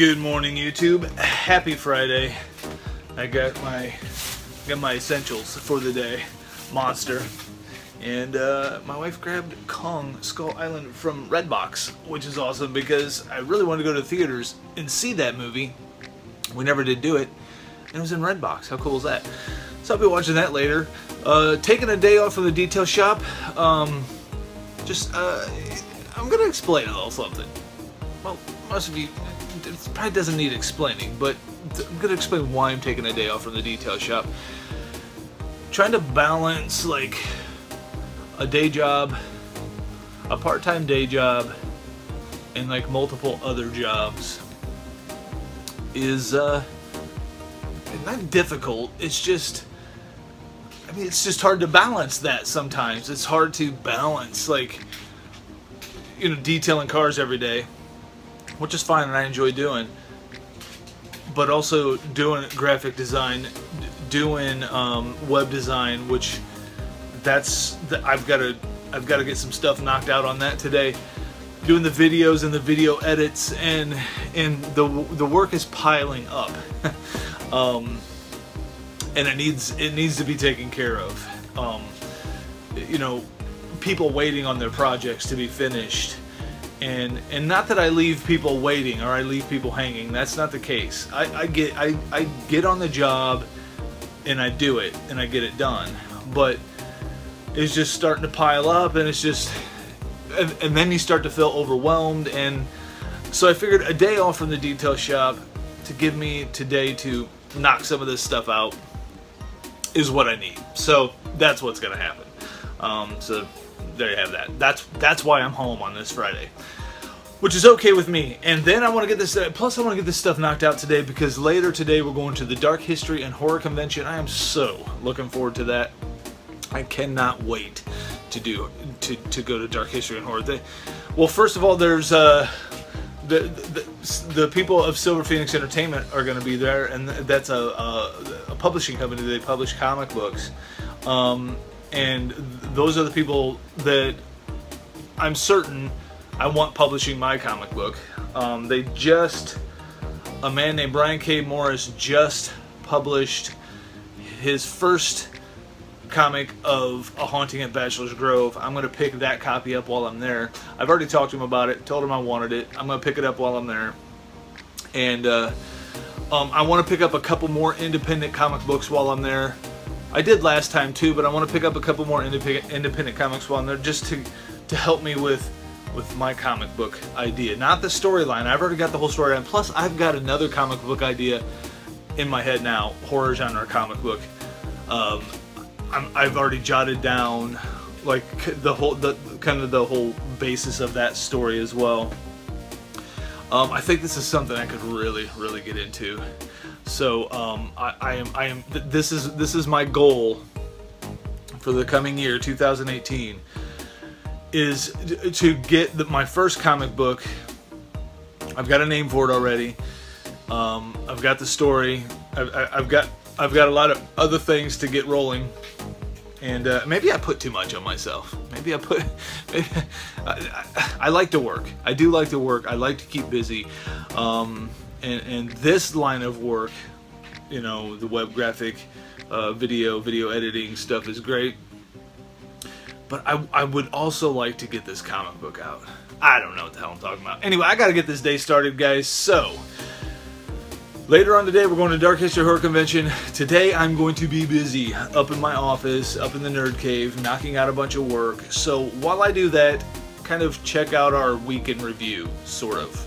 Good morning, YouTube. Happy Friday. I got my essentials for the day. Monster. And my wife grabbed Kong Skull Island from Redbox, which is awesome because I really wanted to go to the theaters and see that movie. We never did do it. And it was in Redbox. How cool is that? So I'll be watching that later. Taking a day off from the detail shop. I'm going to explain a little something. Well, most of you, it probably doesn't need explaining, but I'm going to explain why I'm taking a day off from the detail shop. Trying to balance, like, a day job, a part-time day job, and, like, multiple other jobs is, not difficult. It's just, I mean, it's just hard to balance that sometimes. It's hard to balance, like, you know, detailing cars every day, which is fine and I enjoy doing, but also doing graphic design, doing web design, which I've got to get some stuff knocked out on that today. Doing the videos and the video edits, and the work is piling up, and it needs to be taken care of. You know, people waiting on their projects to be finished. And not that I leave people waiting or I leave people hanging. That's not the case. I get on the job and I do it and I get it done. But it's just starting to pile up, and it's just, and then you start to feel overwhelmed. And so I figured a day off from the detail shop to give me today to knock some of this stuff out is what I need. So that's what's gonna happen. So there you have that. That's why I'm home on this Friday, which is okay with me. And then I want to get this, plus I want to get this stuff knocked out today because later today we're going to the Dark History and Horror Convention. I am so looking forward to that. I cannot wait to go to Dark History and Horror. Well, first of all, there's the people of Silver Phoenix Entertainment are going to be there, and that's a publishing company. They publish comic books. And those are the people that I'm certain I want publishing my comic book. A man named Brian K. Morris just published his first comic of A Haunting at Bachelor's Grove. I'm going to pick that copy up while I'm there. I've already talked to him about it, told him I wanted it. I'm going to pick it up while I'm there. And I want to pick up a couple more independent comic books while I'm there. I did last time too, but I want to pick up a couple more independent comics while I'm there, just to help me with my comic book idea. Not the storyline. I've already got the whole storyline. Plus, I've got another comic book idea in my head now, horror genre comic book. I've already jotted down like the whole basis of that story as well. I think this is something I could really get into. So this is my goal for the coming year, 2018, is to get my first comic book. I've got a name for it already. I've got the story. I've got a lot of other things to get rolling. And maybe I put too much on myself. Maybe I like to work. I do like to work. I like to keep busy. And this line of work, you know, the web graphic, video editing stuff is great. But I would also like to get this comic book out. I don't know what the hell I'm talking about. Anyway, I got to get this day started, guys. So, later on today, we're going to Dark History Horror Convention. Today, I'm going to be busy up in my office, up in the Nerd Cave, knocking out a bunch of work. So, while I do that, kind of check out our week in review, sort of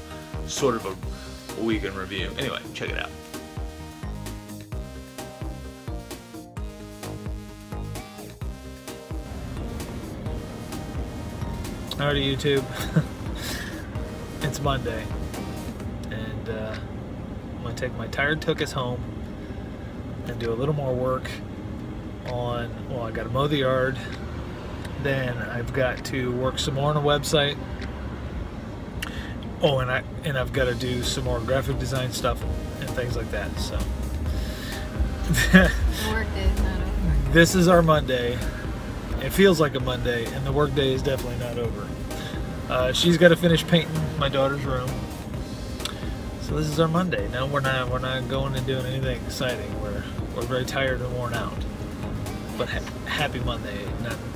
a week in review. Anyway, check it out. Alrighty, YouTube. It's Monday, and I'm gonna take my tired tuchus home and do a little more work on. Well, I got to mow the yard. Then I've got to work some more on a website. Oh, and I've got to do some more graphic design stuff and things like that. So the work day is not over. This is our Monday. It feels like a Monday, and the work day is definitely not over. She's got to finish painting my daughter's room. So So this is our Monday. No, we're not going and doing anything exciting. We're very tired and worn out. But happy Monday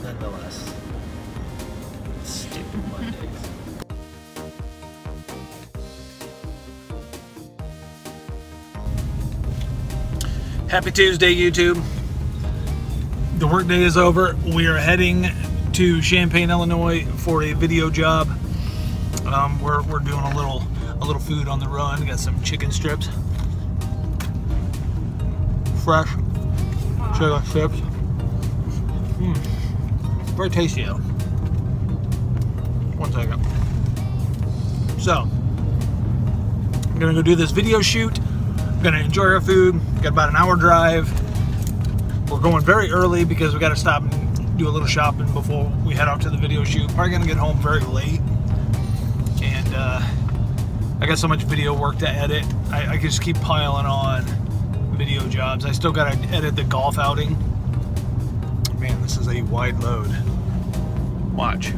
nonetheless. Stupid Mondays. Happy Tuesday, YouTube. The workday is over. We are heading to Champaign, Illinois for a video job. We're doing a little food on the run. Got some chicken strips, fresh chicken strips. Very tasty though. One second. So I'm gonna go do this video shoot. I'm gonna enjoy our food. Got about an hour drive. We're going very early because we got to stop and do a little shopping before we head out to the video shoot. Probably gonna get home very late. And I got so much video work to edit. I can just keep piling on video jobs. I still got to edit the golf outing. Man, this is a wide load. Watch. I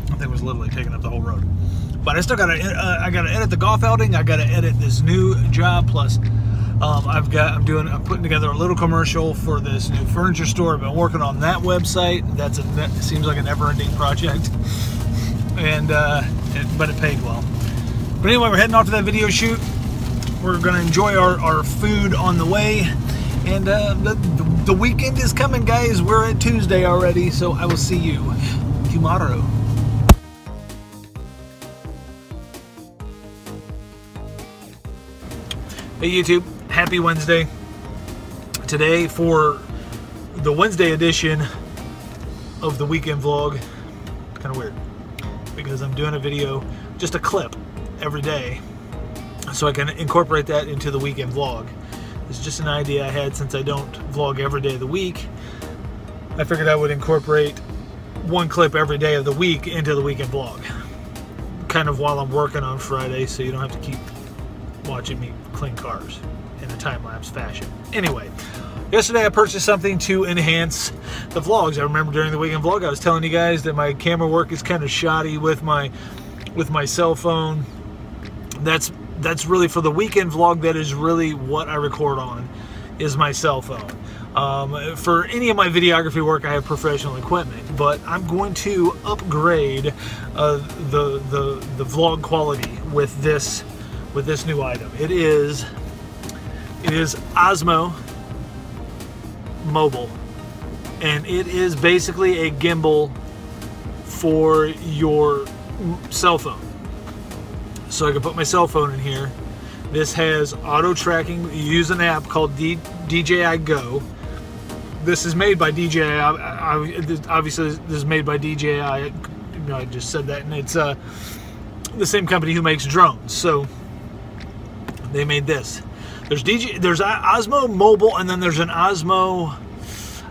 think it was literally taking up the whole road. But I still got to. I got to edit the golf outing. I got to edit this new job. Plus, I'm putting together a little commercial for this new furniture store. I've been working on that website. It seems like a never-ending project, and but it paid well. But anyway, we're heading off to that video shoot. We're gonna enjoy our food on the way, and the weekend is coming, guys. We're at Tuesday already, so I will see you tomorrow. Hey YouTube, happy Wednesday. Today for the Wednesday edition of the weekend vlog. It's kind of weird because I'm doing a video, just a clip every day, so I can incorporate that into the weekend vlog. It's just an idea I had since I don't vlog every day of the week. I figured I would incorporate one clip every day of the week into the weekend vlog. Kind of while I'm working on Friday, so you don't have to keep watching me clean cars in a time-lapse fashion. Anyway, yesterday I purchased something to enhance the vlogs. I remember during the weekend vlog I was telling you guys that my camera work is kind of shoddy with my cell phone. That's really for the weekend vlog. That is really what I record on, is my cell phone. For any of my videography work, I have professional equipment, but I'm going to upgrade the vlog quality with this new item. It is Osmo Mobile, and it is basically a gimbal for your cell phone. So I can put my cell phone in here. This has auto tracking. You use an app called DJI Go. This is made by DJI. Obviously, this is made by DJI. I just said that, and it's the same company who makes drones. So they made this. There's Osmo Mobile, and then there's an Osmo,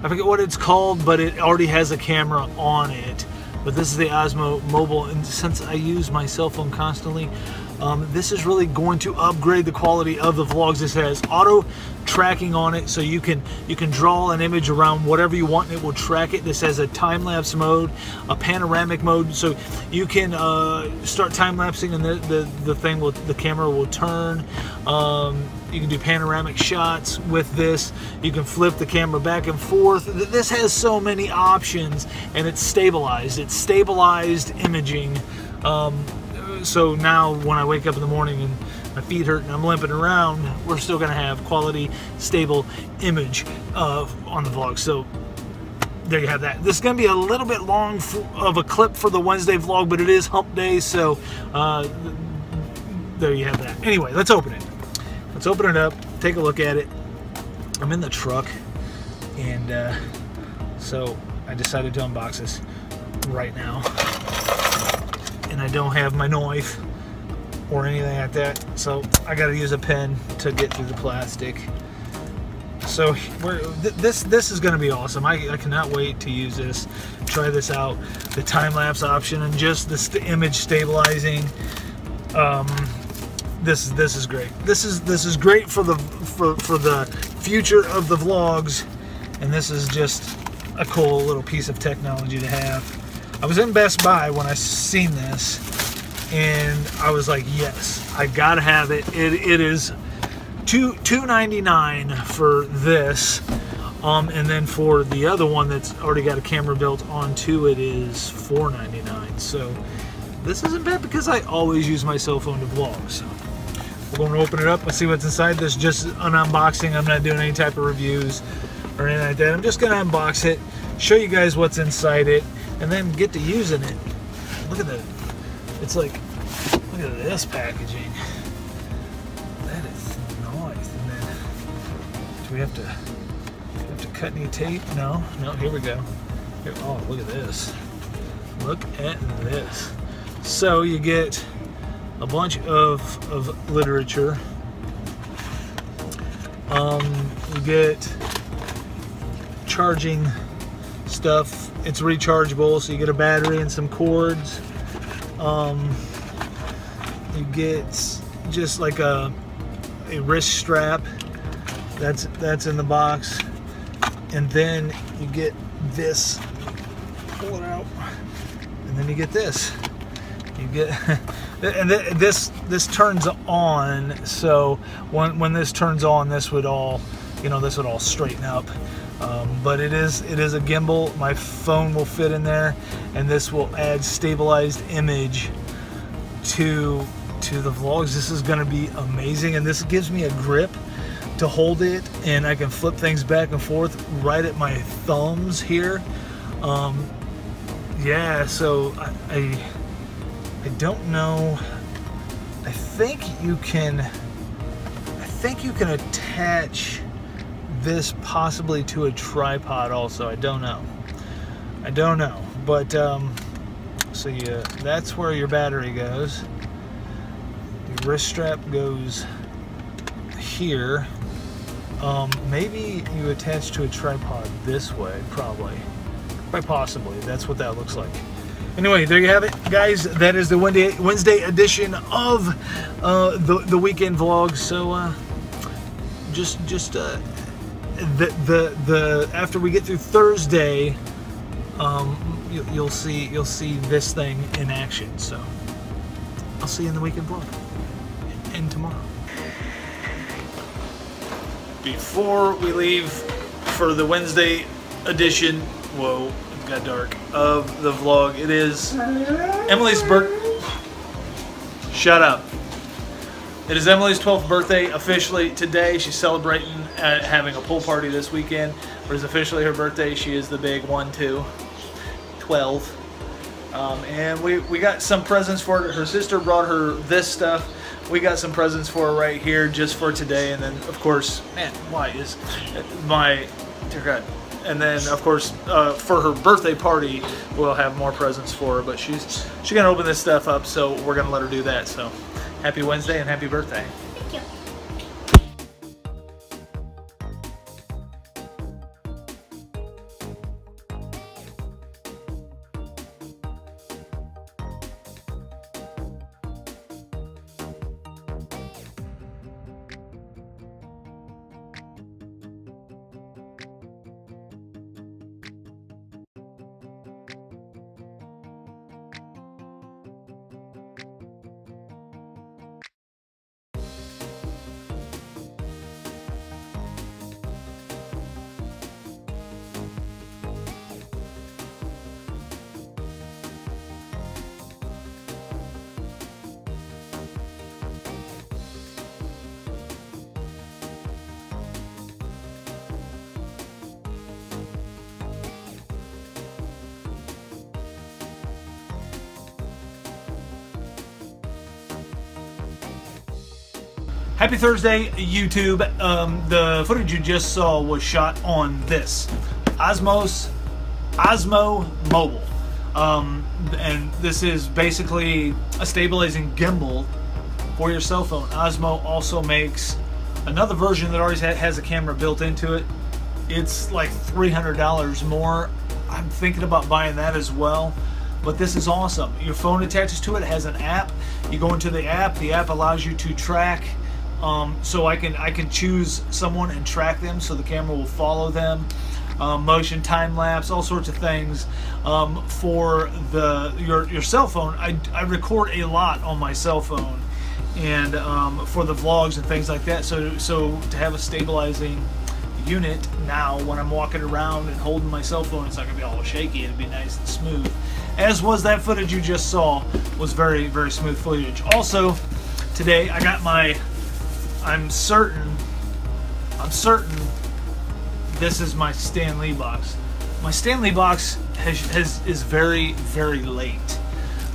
I forget what it's called, but it already has a camera on it. But this is the Osmo Mobile, and since I use my cell phone constantly, this is really going to upgrade the quality of the vlogs. This has auto tracking on it, so you can draw an image around whatever you want and it will track it. This has a time-lapse mode, a panoramic mode, so you can start time-lapsing and the camera will turn. You can do panoramic shots with this. You can flip the camera back and forth. This has so many options, and it's stabilized. It's stabilized imaging. So now when I wake up in the morning and my feet hurt and I'm limping around, we're still going to have quality, stable image on the vlog. So there you have that. This is going to be a little bit long of a clip for the Wednesday vlog, but it is hump day, so there you have that. Anyway, let's open it. Let's open it up, take a look at it. I'm in the truck, and so I decided to unbox this right now. And I don't have my knife or anything like that, so I got to use a pen to get through the plastic. So this is going to be awesome. I cannot wait to use this, try this out. The time-lapse option and just the image stabilizing. This is great. This is great for the future of the vlogs, and this is just a cool little piece of technology to have. I was in Best Buy when I seen this, and I was like, yes, I gotta have it. It is $2.99 for this, and then for the other one that's already got a camera built onto it is $4.99. So this isn't bad because I always use my cell phone to vlog. So we're going to open it up and see what's inside. This is just an unboxing. I'm not doing any type of reviews or anything like that. I'm just going to unbox it, show you guys what's inside it, and then get to using it. Look at that. It's like, look at this packaging. That is nice. And then, do we have to cut any tape? No, here we go. Here, oh, look at this. Look at this. So you get a bunch of literature. You get charging stuff. It's rechargeable, so you get a battery and some cords. You get just like a wrist strap. That's in the box. And then you get this. Pull it out. And then you get this. You get and this turns on, so when this turns on, this would all straighten up. But it is a gimbal. My phone will fit in there, and this will add stabilized image to the vlogs. This is going to be amazing, and this gives me a grip to hold it, and I can flip things back and forth right at my thumbs here. Yeah, so I don't know. I think you can attach this possibly to a tripod also. I don't know, but so that's where your battery goes. Your wrist strap goes here. Maybe you attach to a tripod this way, probably, quite possibly. That's what that looks like. Anyway, there you have it, guys. That is the Wednesday edition of the weekend vlog. So after we get through Thursday, you'll see this thing in action. So I'll see you in the weekend vlog and tomorrow. Before we leave for the Wednesday edition, whoa, it got dark, of the vlog, it is Emily's birthday. Shut up. It is Emily's 12th birthday officially today. She's celebrating having a pool party this weekend, but it's officially her birthday. She is the big 1-2, 12. And we got some presents for her. Her sister brought her this stuff. We got some presents for her right here just for today. And then, of course, man, why is my, dear God. And then, of course, for her birthday party, we'll have more presents for her. But she's gonna open this stuff up, so we're gonna let her do that. So, happy Wednesday and happy birthday. Thank you. Happy Thursday, YouTube. The footage you just saw was shot on this Osmo Mobile. And this is basically a stabilizing gimbal for your cell phone. Osmo also makes another version that already has a camera built into it. It's like $300 more. I'm thinking about buying that as well. But this is awesome. Your phone attaches to it. It has an app. You go into the app. The app allows you to track. So I can choose someone and track them, so the camera will follow them. motion time lapse, all sorts of things for your cell phone. I record a lot on my cell phone, and for the vlogs and things like that. So to have a stabilizing unit now when I'm walking around and holding my cell phone, it's not gonna be all shaky. It'll be nice and smooth. As was that footage you just saw, was very, very smooth footage. Also, today I got my. I'm certain this is my Stan Lee box. My Stan Lee box is very, very late.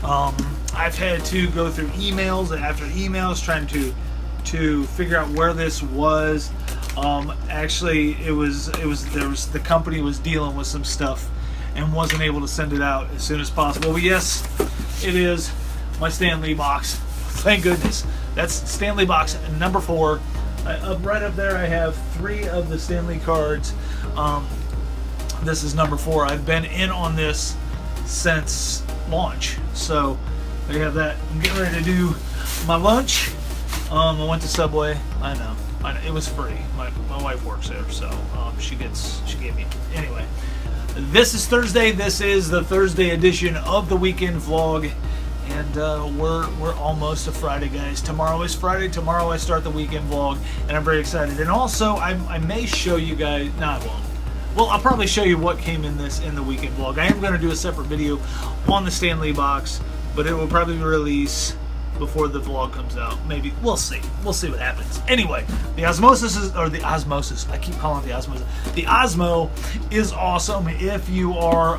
I've had to go through emails after emails trying to figure out where this was. Actually, the company was dealing with some stuff and wasn't able to send it out as soon as possible. But yes, it is my Stan Lee box. Thank goodness. That's Stan Lee box number 4. Right up there, I have 3 of the Stan Lee cards. This is number 4. I've been in on this since launch. So there you have that. I'm getting ready to do my lunch. I went to Subway. I know. It was free. My wife works there, so she gave me. Anyway, this is Thursday. This is the Thursday edition of the weekend vlog, and we're almost to Friday, guys. Tomorrow is Friday. Tomorrow I start the weekend vlog, and I'm very excited. And also, I may show you guys. No, I won't. Well, I'll probably show you what came in the weekend vlog. I am going to do a separate video on the Stan Lee box, but it will probably release before the vlog comes out. Maybe. We'll see. We'll see what happens. Anyway, the Osmosis I keep calling it the Osmosis. The Osmo is awesome if you are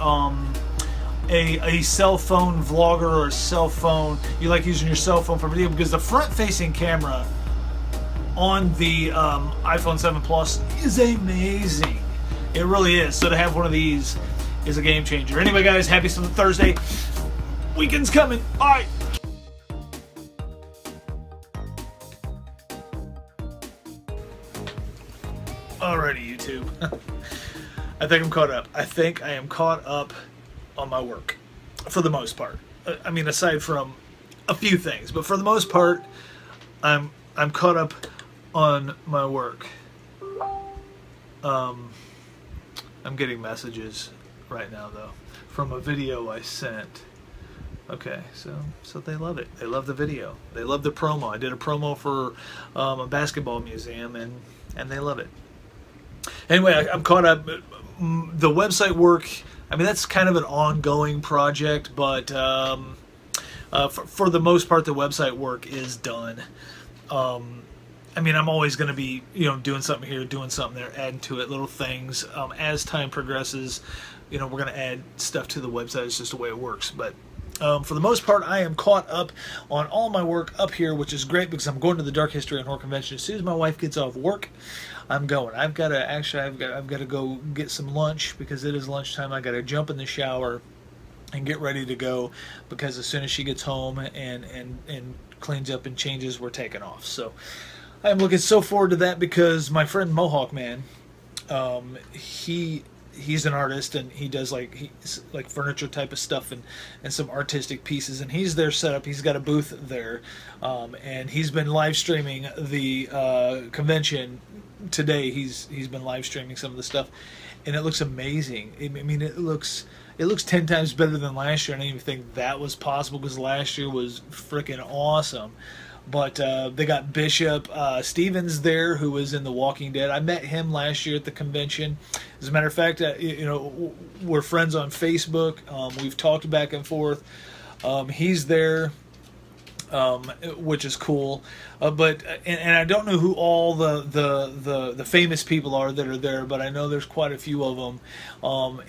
a cell phone vlogger or a cell phone. You like using your cell phone for video, because the front-facing camera on the iPhone 7 Plus is amazing. It really is. So to have one of these is a game changer. Anyway, guys, happy Thursday. Weekend's coming. All right. Alrighty, YouTube. I think I'm caught up. I think I am caught up on my work, for the most part. I mean, aside from a few things, but for the most part, I'm caught up on my work. I'm getting messages right now, though, from a video I sent. Okay, so they love it. They love the video. They love the promo. I did a promo for a basketball museum, and they love it. Anyway, I'm caught up. The website work, I mean, that's kind of an ongoing project, but for the most part, the website work is done. I mean, I'm always going to be, doing something here, doing something there, adding to it, little things. As time progresses, we're going to add stuff to the website. It's just the way it works. But for the most part, I am caught up on all my work up here, which is great because I'm going to the Dark History and Horror Convention. As soon as my wife gets off work, I'm going. I've got to go get some lunch because it is lunchtime. I got to jump in the shower and get ready to go because as soon as she gets home and cleans up and changes, we're taking off. So I'm looking so forward to that because my friend Mohawk Man, he's an artist and he does like furniture type of stuff and some artistic pieces, and he's there set up. He's got a booth there, and he's been live streaming the convention today. He's been live streaming some of the stuff, and it looks amazing. I mean, it looks 10 times better than last year. I didn't even think that was possible because last year was freaking awesome. But they got Bishop Stevens there, who was in The Walking Dead. I met him last year at the convention. As a matter of fact, we're friends on Facebook. We've talked back and forth. He's there, which is cool. But I don't know who all the famous people are that are there, but I know there's quite a few of them.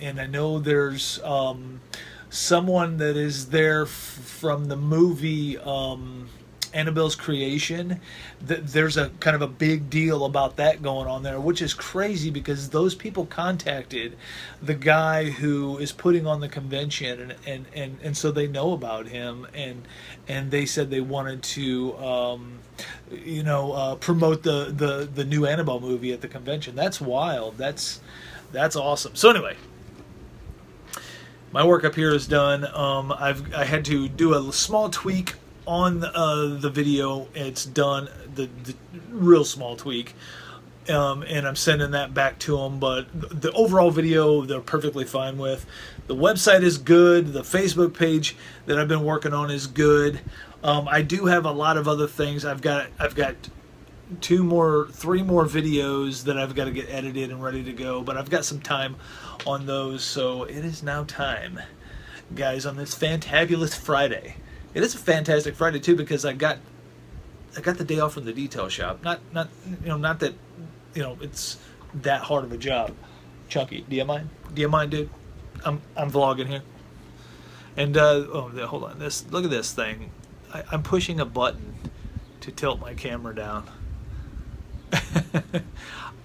And I know there's someone that is there from the movie Annabelle's Creation. There's a kind of a big deal about that going on there, which is crazy because those people contacted the guy who is putting on the convention, and so they know about him, and they said they wanted to promote the new Annabelle movie at the convention. That's wild. That's awesome. So anyway, my work up here is done. I had to do a small tweak on the video. It's done, the real small tweak. and I'm sending that back to them. But the overall video, they're perfectly fine with. The website is good. The Facebook page that I've been working on is good. I do have a lot of other things. I've got 3 more videos that I've got to get edited and ready to go, but I've got some time on those. So it is now time, guys, on this fantabulous Friday. It is a fantastic Friday too, because I got the day off from the detail shop. Not that it's that hard of a job. Chunky, do you mind? Do you mind, dude? I'm vlogging here. And hold on. Look at this thing. I'm pushing a button to tilt my camera down.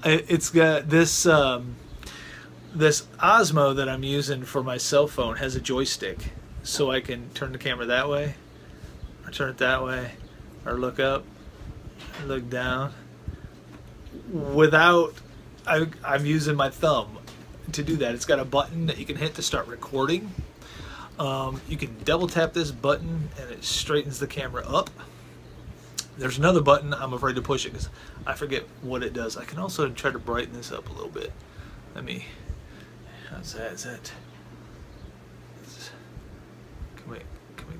It's got this this Osmo that I'm using for my cell phone has a joystick, so I can turn the camera that way, or turn it that way, or look up, or look down. Without, I'm using my thumb to do that. It's got a button that you can hit to start recording. You can double tap this button and it straightens the camera up. There's another button, I'm afraid to push it because I forget what it does. I can also try to brighten this up a little bit. How's that? Can we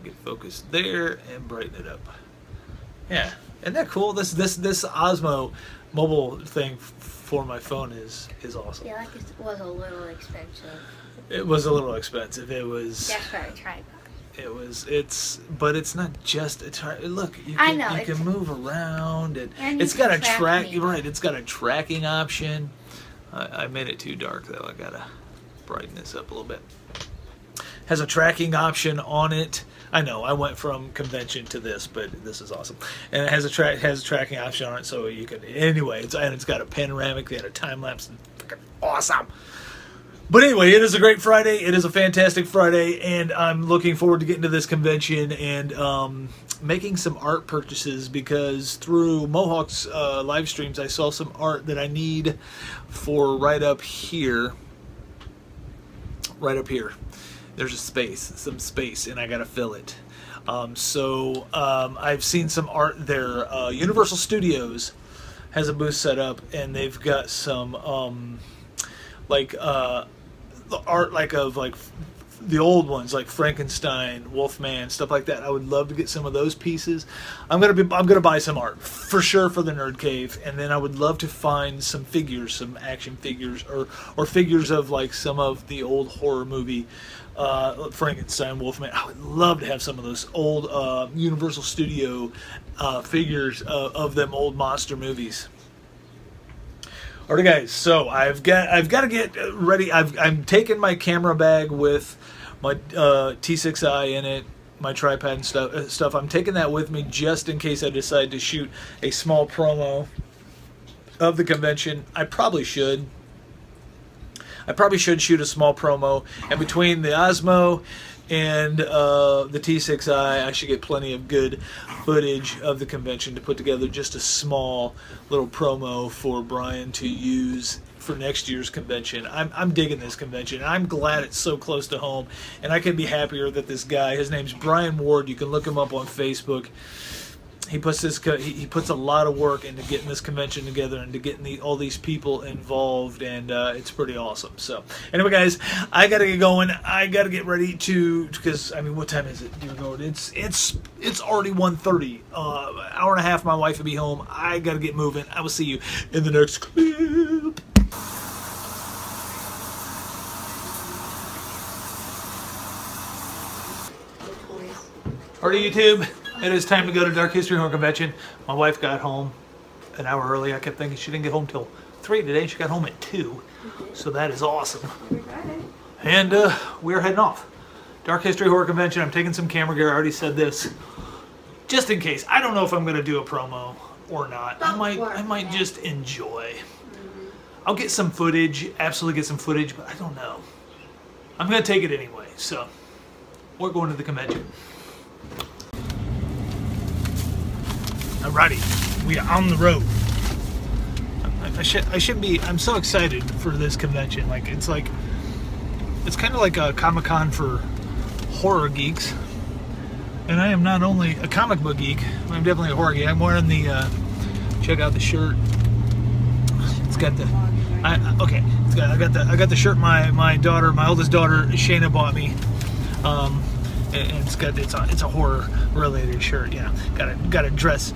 get focused there and brighten it up? Yeah, isn't that cool? This Osmo mobile thing for my phone is awesome. Yeah, like it was a little expensive. It was a little expensive. It was. That's for a tripod. But it's not just a tripod. Look, you can move around, and it's got a track. Right, it's got a tracking option. I made it too dark though. I gotta brighten this up a little bit. Has a tracking option on it. I know I went from convention to this, but this is awesome. And it has a tracking option on it, so you can it's got a panoramic and a time lapse. Freaking awesome. But anyway, it is a great Friday. It is a fantastic Friday, and I'm looking forward to getting to this convention and making some art purchases, because through Mohawk's live streams, I saw some art that I need for right up here. Right up here. There's some space, and I gotta fill it. I've seen some art there. Universal Studios has a booth set up, and they've got some art of the old ones, like Frankenstein, Wolfman, stuff like that. I would love to get some of those pieces. I'm gonna buy some art for sure for the Nerd Cave, and then I would love to find some figures, some action figures, or figures of like some of the old horror movie Frankenstein, Wolfman. I would love to have some of those old Universal Studio figures of them old monster movies. Alright guys, so I've got to get ready. I'm taking my camera bag with my T6i in it, my tripod and stuff. I'm taking that with me just in case I decide to shoot a small promo of the convention. I probably should shoot a small promo, and between the Osmo and the T6i, I should get plenty of good footage of the convention to put together just a small little promo for Brian to use for next year's convention. I'm digging this convention. I'm glad it's so close to home, and I couldn't be happier that this guy, his name's Brian Ward, you can look him up on Facebook. He puts a lot of work into getting this convention together and to getting all these people involved, and it's pretty awesome. So anyway, guys, I gotta get going. I gotta get ready because I mean, what time is it, dear Lord? It's already 1:30. Hour and a half, my wife will be home. I gotta get moving. I will see you in the next clip. Alright, YouTube. It is time to go to Dark History Horror Convention. My wife got home an hour early. I kept thinking she didn't get home till 3 today. She got home at 2. So that is awesome. And we're heading off. Dark History Horror Convention. I'm taking some camera gear. I already said this. Just in case. I don't know if I'm going to do a promo or not. I might just enjoy. I'll get some footage. Absolutely get some footage. But I don't know. I'm going to take it anyway. So we're going to the convention. Alrighty, we are on the road. I should be. I'm so excited for this convention. It's kind of like a Comic-Con for horror geeks. And I am not only a comic book geek, I'm definitely a horror geek. I'm wearing the check out the shirt. It's got the, okay. I got the shirt my daughter, my oldest daughter, Shayna bought me. And it's a horror related shirt. You know, gotta dress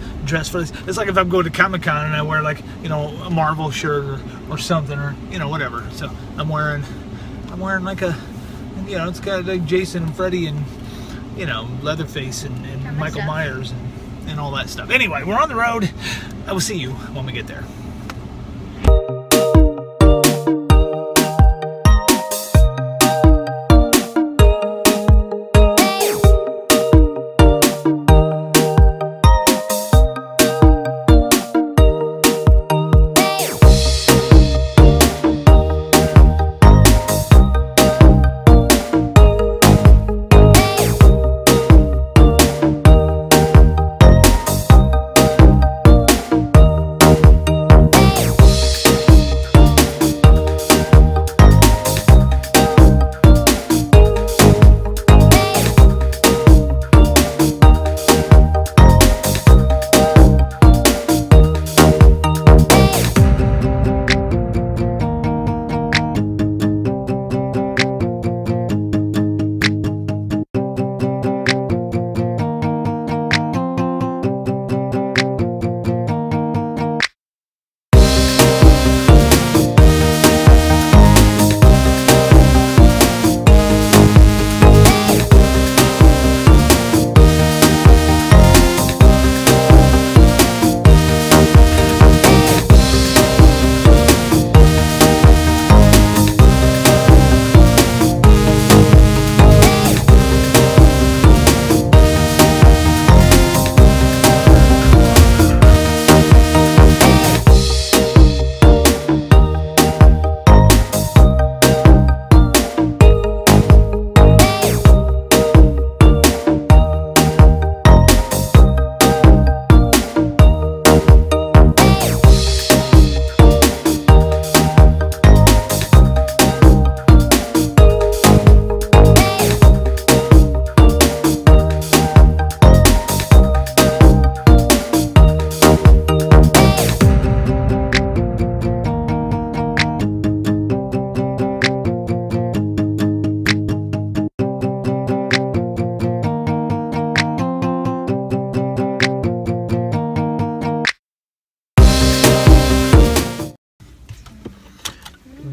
for this. It's like if I'm going to Comic-Con and I wear like, you know, a Marvel shirt or something, or, you know, whatever. So I'm wearing like a, you know, it's got like Jason and Freddy and, you know, Leatherface and Michael Myers and all that stuff. Anyway, we're on the road. I will see you when we get there.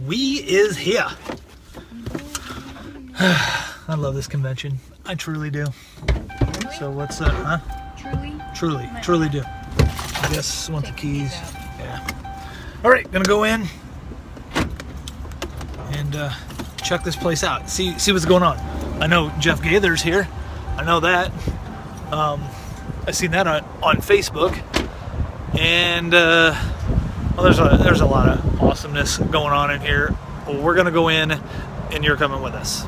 We is here. I love this convention. I truly do. So what's that, huh? Truly do. I guess want the keys. Yeah. All right, gonna go in and check this place out. See what's going on. I know Jeff Gaither's here. I know that. I seen that on Facebook. And well, there's a lot of awesomeness going on in here. Well, we're gonna go in, and you're coming with us.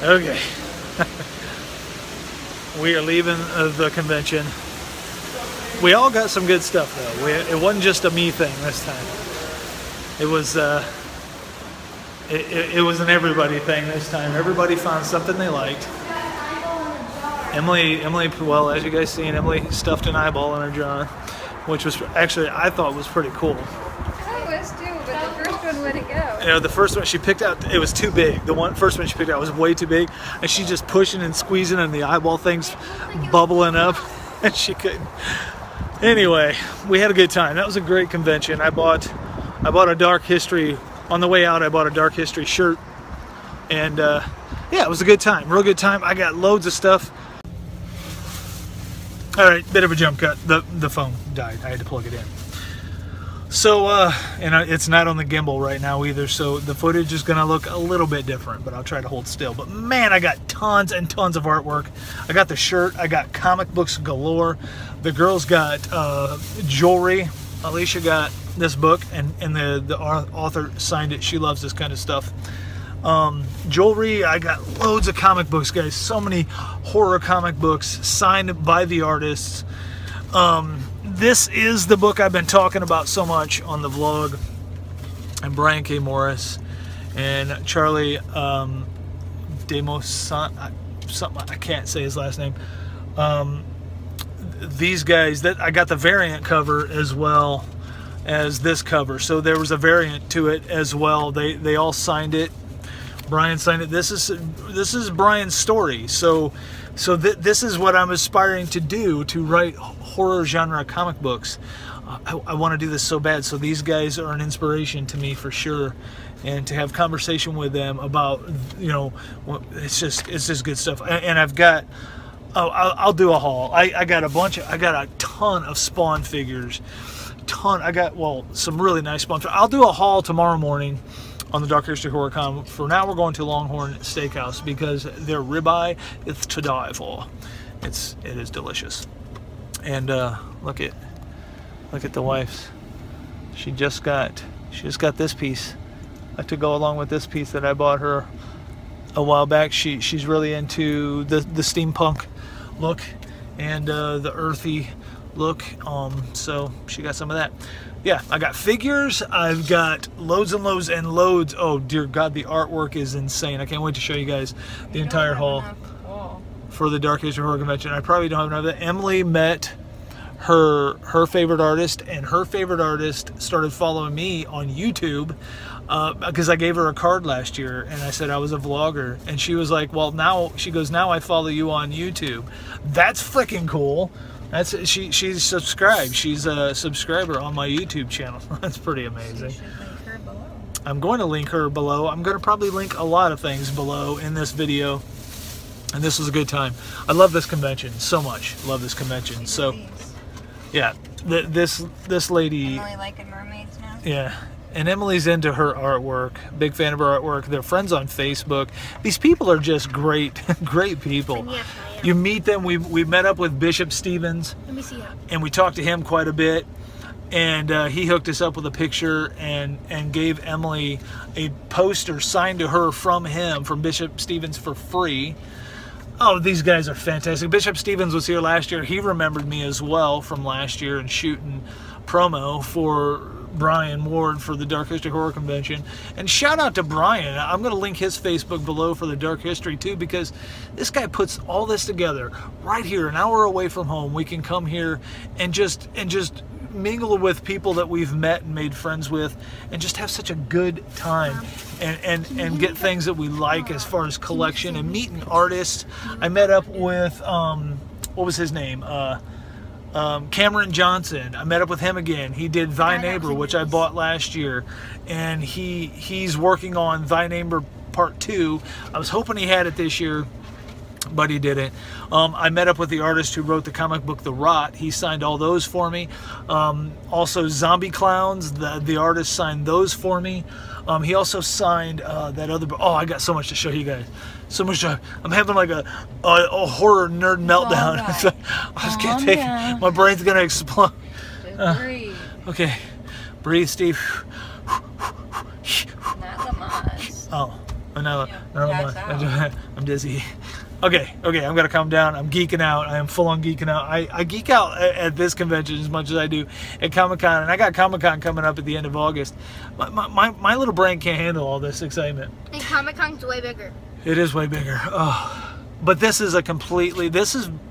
Okay. We are leaving the convention. We all got some good stuff though. It wasn't just a me thing this time. It was it was an everybody thing this time. Everybody found something they liked. Emily, well, as you guys seen, Emily stuffed an eyeball in her jaw, which was actually, I thought was pretty cool. I was too, but the first one wouldn't go. You know, the first one she picked out, it was too big. First one she picked out was way too big, and she just pushing and squeezing, and the eyeball thing's bubbling up, and she couldn't. Anyway, we had a good time. That was a great convention. I bought a Dark History, on the way out I bought a Dark History shirt, and yeah, it was a good time, real good time. I got loads of stuff. Alright, bit of a jump cut. The phone died. I had to plug it in. So, and it's not on the gimbal right now either, so the footage is going to look a little bit different, but I'll try to hold still. But man, I got tons and tons of artwork. I got the shirt. I got comic books galore. The girls got jewelry. Alicia got this book, and the author signed it. She loves this kind of stuff. Jewelry, I got loads of comic books, guys. So many horror comic books signed by the artists. This is the book I've been talking about so much on the vlog. And Brian K. Morris and Charlie Demos, something I can't say his last name. These guys, I got the variant cover as well as this cover. So there was a variant to it as well. They all signed it. Brian signed it. This is Brian's story. So this is what I'm aspiring to do, to write horror genre comic books. I want to do this so bad. So these guys are an inspiration to me for sure, and to have conversation with them about, you know, it's just good stuff. And I've got, I'll do a haul. I got a ton of Spawn figures. I got, well, some really nice Spawn. I'll do a haul tomorrow morning on the Dark History Horror Con. For now, we're going to Longhorn Steakhouse because their ribeye is to die for. It is delicious. And look at the wife's. She just got this piece to go along with this piece that I bought her a while back. She's really into the steampunk look and the earthy look. So she got some of that. Yeah, I got figures. I've got loads and loads and loads. Oh dear God, the artwork is insane. I can't wait to show you guys the entire haul for the Dark History Horror Convention. I probably don't have enough. Emily met her favorite artist, and her favorite artist started following me on YouTube because I gave her a card last year, and I said I was a vlogger, and she was like, well, now I follow you on YouTube. That's freaking cool. She's subscribed. She's a subscriber on my YouTube channel. That's pretty amazing. You should link her below. I'm going to link her below. I'm going to probably link a lot of things below in this video. And this was a good time. I love this convention so much. Love this convention. So, yeah, this lady. Emily liking mermaids now? Yeah. And Emily's into her artwork. Big fan of her artwork. They're friends on Facebook. These people are just great, great people. Yeah, you meet them. We met up with Bishop Stevens. let me see how. And we talked to him quite a bit. And he hooked us up with a picture and gave Emily a poster signed to her from him, from Bishop Stevens, for free. Oh, these guys are fantastic. Bishop Stevens was here last year. He remembered me as well from last year and shooting promo for Brian Ward for the Dark History Horror Convention. And shout out to Brian. I'm going to link his Facebook below for the Dark History too, because this guy puts all this together right here, an hour away from home. We can come here and just mingle with people that we've met and made friends with, and just have such a good time and get things that we like as far as collection and meeting artists. I met up with what was his name? Cameron Johnson. I met up with him again. He did Thy Neighbor, which I bought last year, and he's working on Thy Neighbor Part 2. I was hoping he had it this year, but he didn't. I met up with the artist who wrote the comic book The Rot. He signed all those for me. Also Zombie Clowns, the artist signed those for me. He also signed that other book. Oh, I got so much to show you guys. So much. I'm having like a horror nerd meltdown. I just can't take it. My brain's gonna explode. Just breathe. Okay, breathe, Steve. Not the mods. Oh, No, I'm dizzy. Okay, I'm gonna calm down. I'm geeking out. I am full on geeking out. I geek out at this convention as much as I do at Comic-Con, and I got Comic-Con coming up at the end of August. My little brain can't handle all this excitement. And Comic-Con's way bigger. It is way bigger. Oh. But this is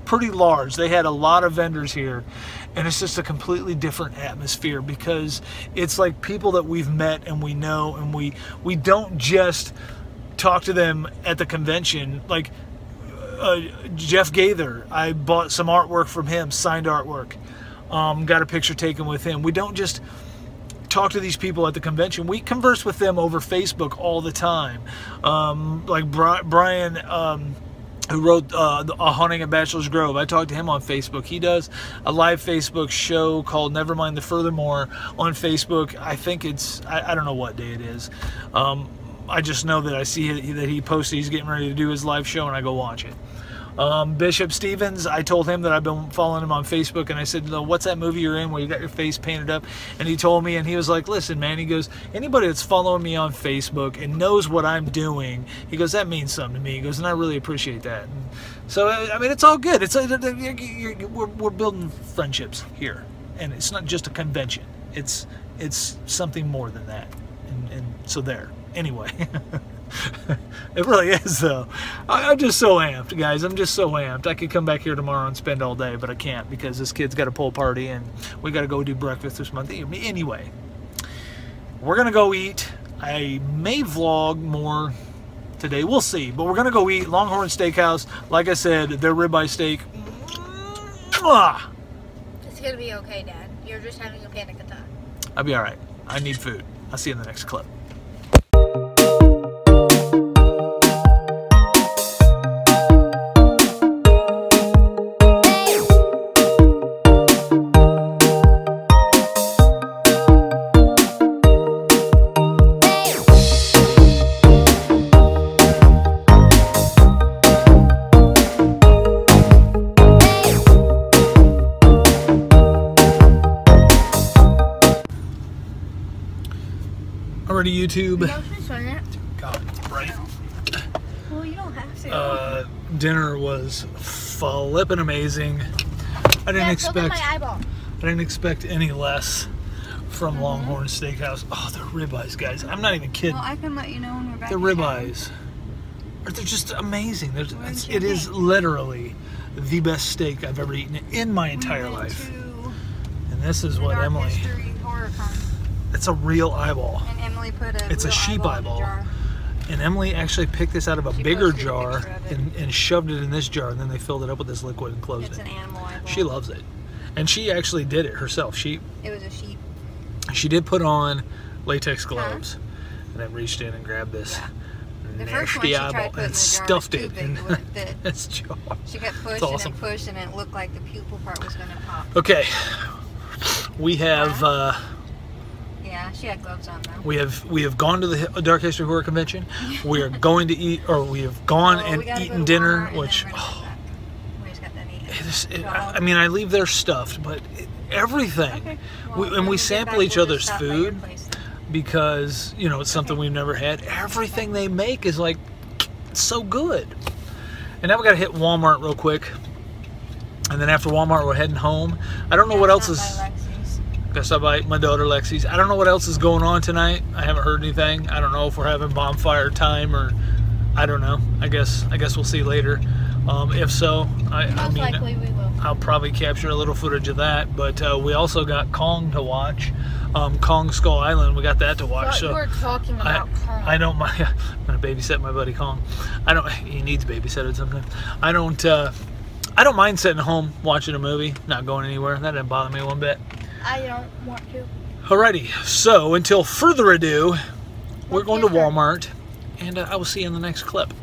pretty large. They had a lot of vendors here, and it's just a completely different atmosphere because it's like people that we've met and we know, and we don't just talk to them at the convention. Like Jeff Gaither, I bought some artwork from him, signed artwork. Got a picture taken with him. We don't just talk to these people at the convention. We converse with them over Facebook all the time. Like Brian, who wrote A Haunting at Bachelor's Grove. I talked to him on Facebook. He does a live Facebook show called Nevermind the Furthermore on Facebook. I think it's, I don't know what day it is. I just know that I see that he posted he's getting ready to do his live show, and I go watch it. Bishop Stevens, I told him that I've been following him on Facebook, and I said, no, what's that movie you're in where you got your face painted up? And he told me, and he was like, listen, man, he goes, anybody that's following me on Facebook and knows what I'm doing, he goes, that means something to me. He goes, and I really appreciate that. And so, I mean, it's all good. We're building friendships here, and it's not just a convention. It's something more than that. And so there. Anyway. It really is, though. I'm just so amped, guys. I'm just so amped. I could come back here tomorrow and spend all day, but I can't because this kid's got a pool party and we got to go do breakfast this month. Anyway, we're going to go eat. I may vlog more today. We'll see. But we're going to go eat Longhorn Steakhouse. Like I said, their ribeye steak. Mwah! It's going to be okay, Dad. You're just having a panic attack. I'll be all right. I need food. I'll see you in the next clip. Already YouTube. God, it's bright. Well, you don't have to. Dinner was flippin' amazing. I didn't expect any less from Longhorn Steakhouse. Oh, the ribeyes, guys. I'm not even kidding. Well, I can let you know when we're back. The ribeyes. They're just amazing. It is literally the best steak I've ever eaten in my entire life. And this is what Emily. It's a real eyeball. And Emily put a It's a sheep eyeball. jar. And Emily actually picked this out of a bigger jar and shoved it in this jar, and then they filled it up with this liquid and closed It's it. an animal eyeball. She loves it. And she actually did it herself. It was a sheep. She did put on latex gloves and then reached in and grabbed this The first one nasty she tried eyeball putting in and the jar stuffed was too it big. in It wouldn't fit. this jar. She kept It's pushing awesome. and pushing, and it looked like the pupil part was going to pop. Okay, we have Yeah, she had gloves on though. we have gone to the Dark History Horror Convention. We are going to eat, or we have gone and eaten dinner, which we just got that I mean, I leave there stuffed, but everything. Okay. Well, And we sample each other's food place, because, you know, it's something we've never had. Everything they make is like so good. And now we got to hit Walmart real quick. And then after Walmart, we're heading home. I don't know what else is. Guess I buy my daughter Lexi's. I don't know what else is going on tonight. I haven't heard anything. I don't know if we're having bonfire time or I don't know. I guess we'll see later. If so, I mean, likely we will. I'll probably capture a little footage of that. But we also got Kong to watch. Kong Skull Island. We got that to watch. So we're talking about Kong. I don't mind. I'm gonna babysit my buddy Kong. He needs babysitted sometimes. I don't mind sitting home watching a movie, not going anywhere. That didn't bother me one bit. I don't want to. Alrighty, so until further ado, we're going to Walmart, and I will see you in the next clip.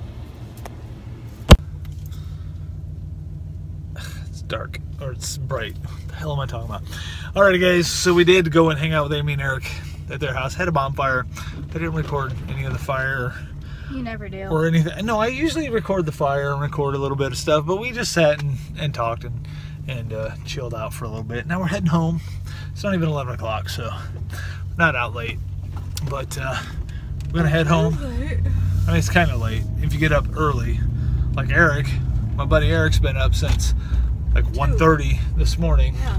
It's dark, or it's bright. What the hell am I talking about? Alrighty, guys, so we did go and hang out with Amy and Eric at their house. Had a bonfire. They didn't record any of the fire You never do. or anything. No, I usually record the fire and record a little bit of stuff, but we just sat and talked and chilled out for a little bit. Now we're heading home. It's not even 11 o'clock, so not out late, but we're gonna head home. I mean, it's kind of late if you get up early. Like Eric, my buddy Eric's been up since like 1:30 this morning. Yeah.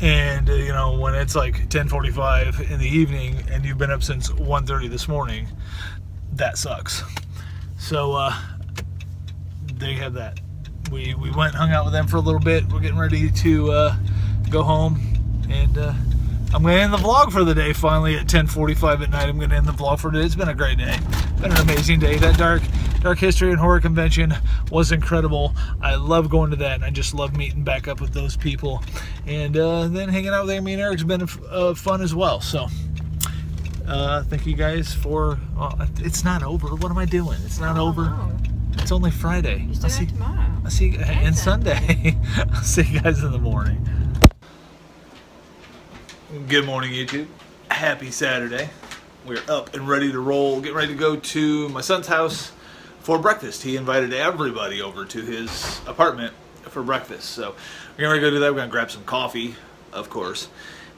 And you know, when it's like 10:45 in the evening and you've been up since 1:30 this morning, that sucks. So there you have that. We went and hung out with them for a little bit. We're getting ready to go home, and I'm going to end the vlog for the day finally at 10:45 at night. I'm going to end the vlog for today. It's been a great day. Been an amazing day. That Dark History and Horror Convention was incredible. I love going to that, and I just love meeting back up with those people. And then hanging out with Amy and Eric's been fun as well. So thank you guys for... Well, it's not over. What am I doing? It's not over. No. It's only Friday. You still got tomorrow. I'll see you and Sunday. I'll see you guys in the morning. Good morning, YouTube. Happy Saturday. We're up and ready to roll. Getting ready to go to my son's house for breakfast. He invited everybody over to his apartment for breakfast. So we're gonna go do that. We're gonna grab some coffee, of course,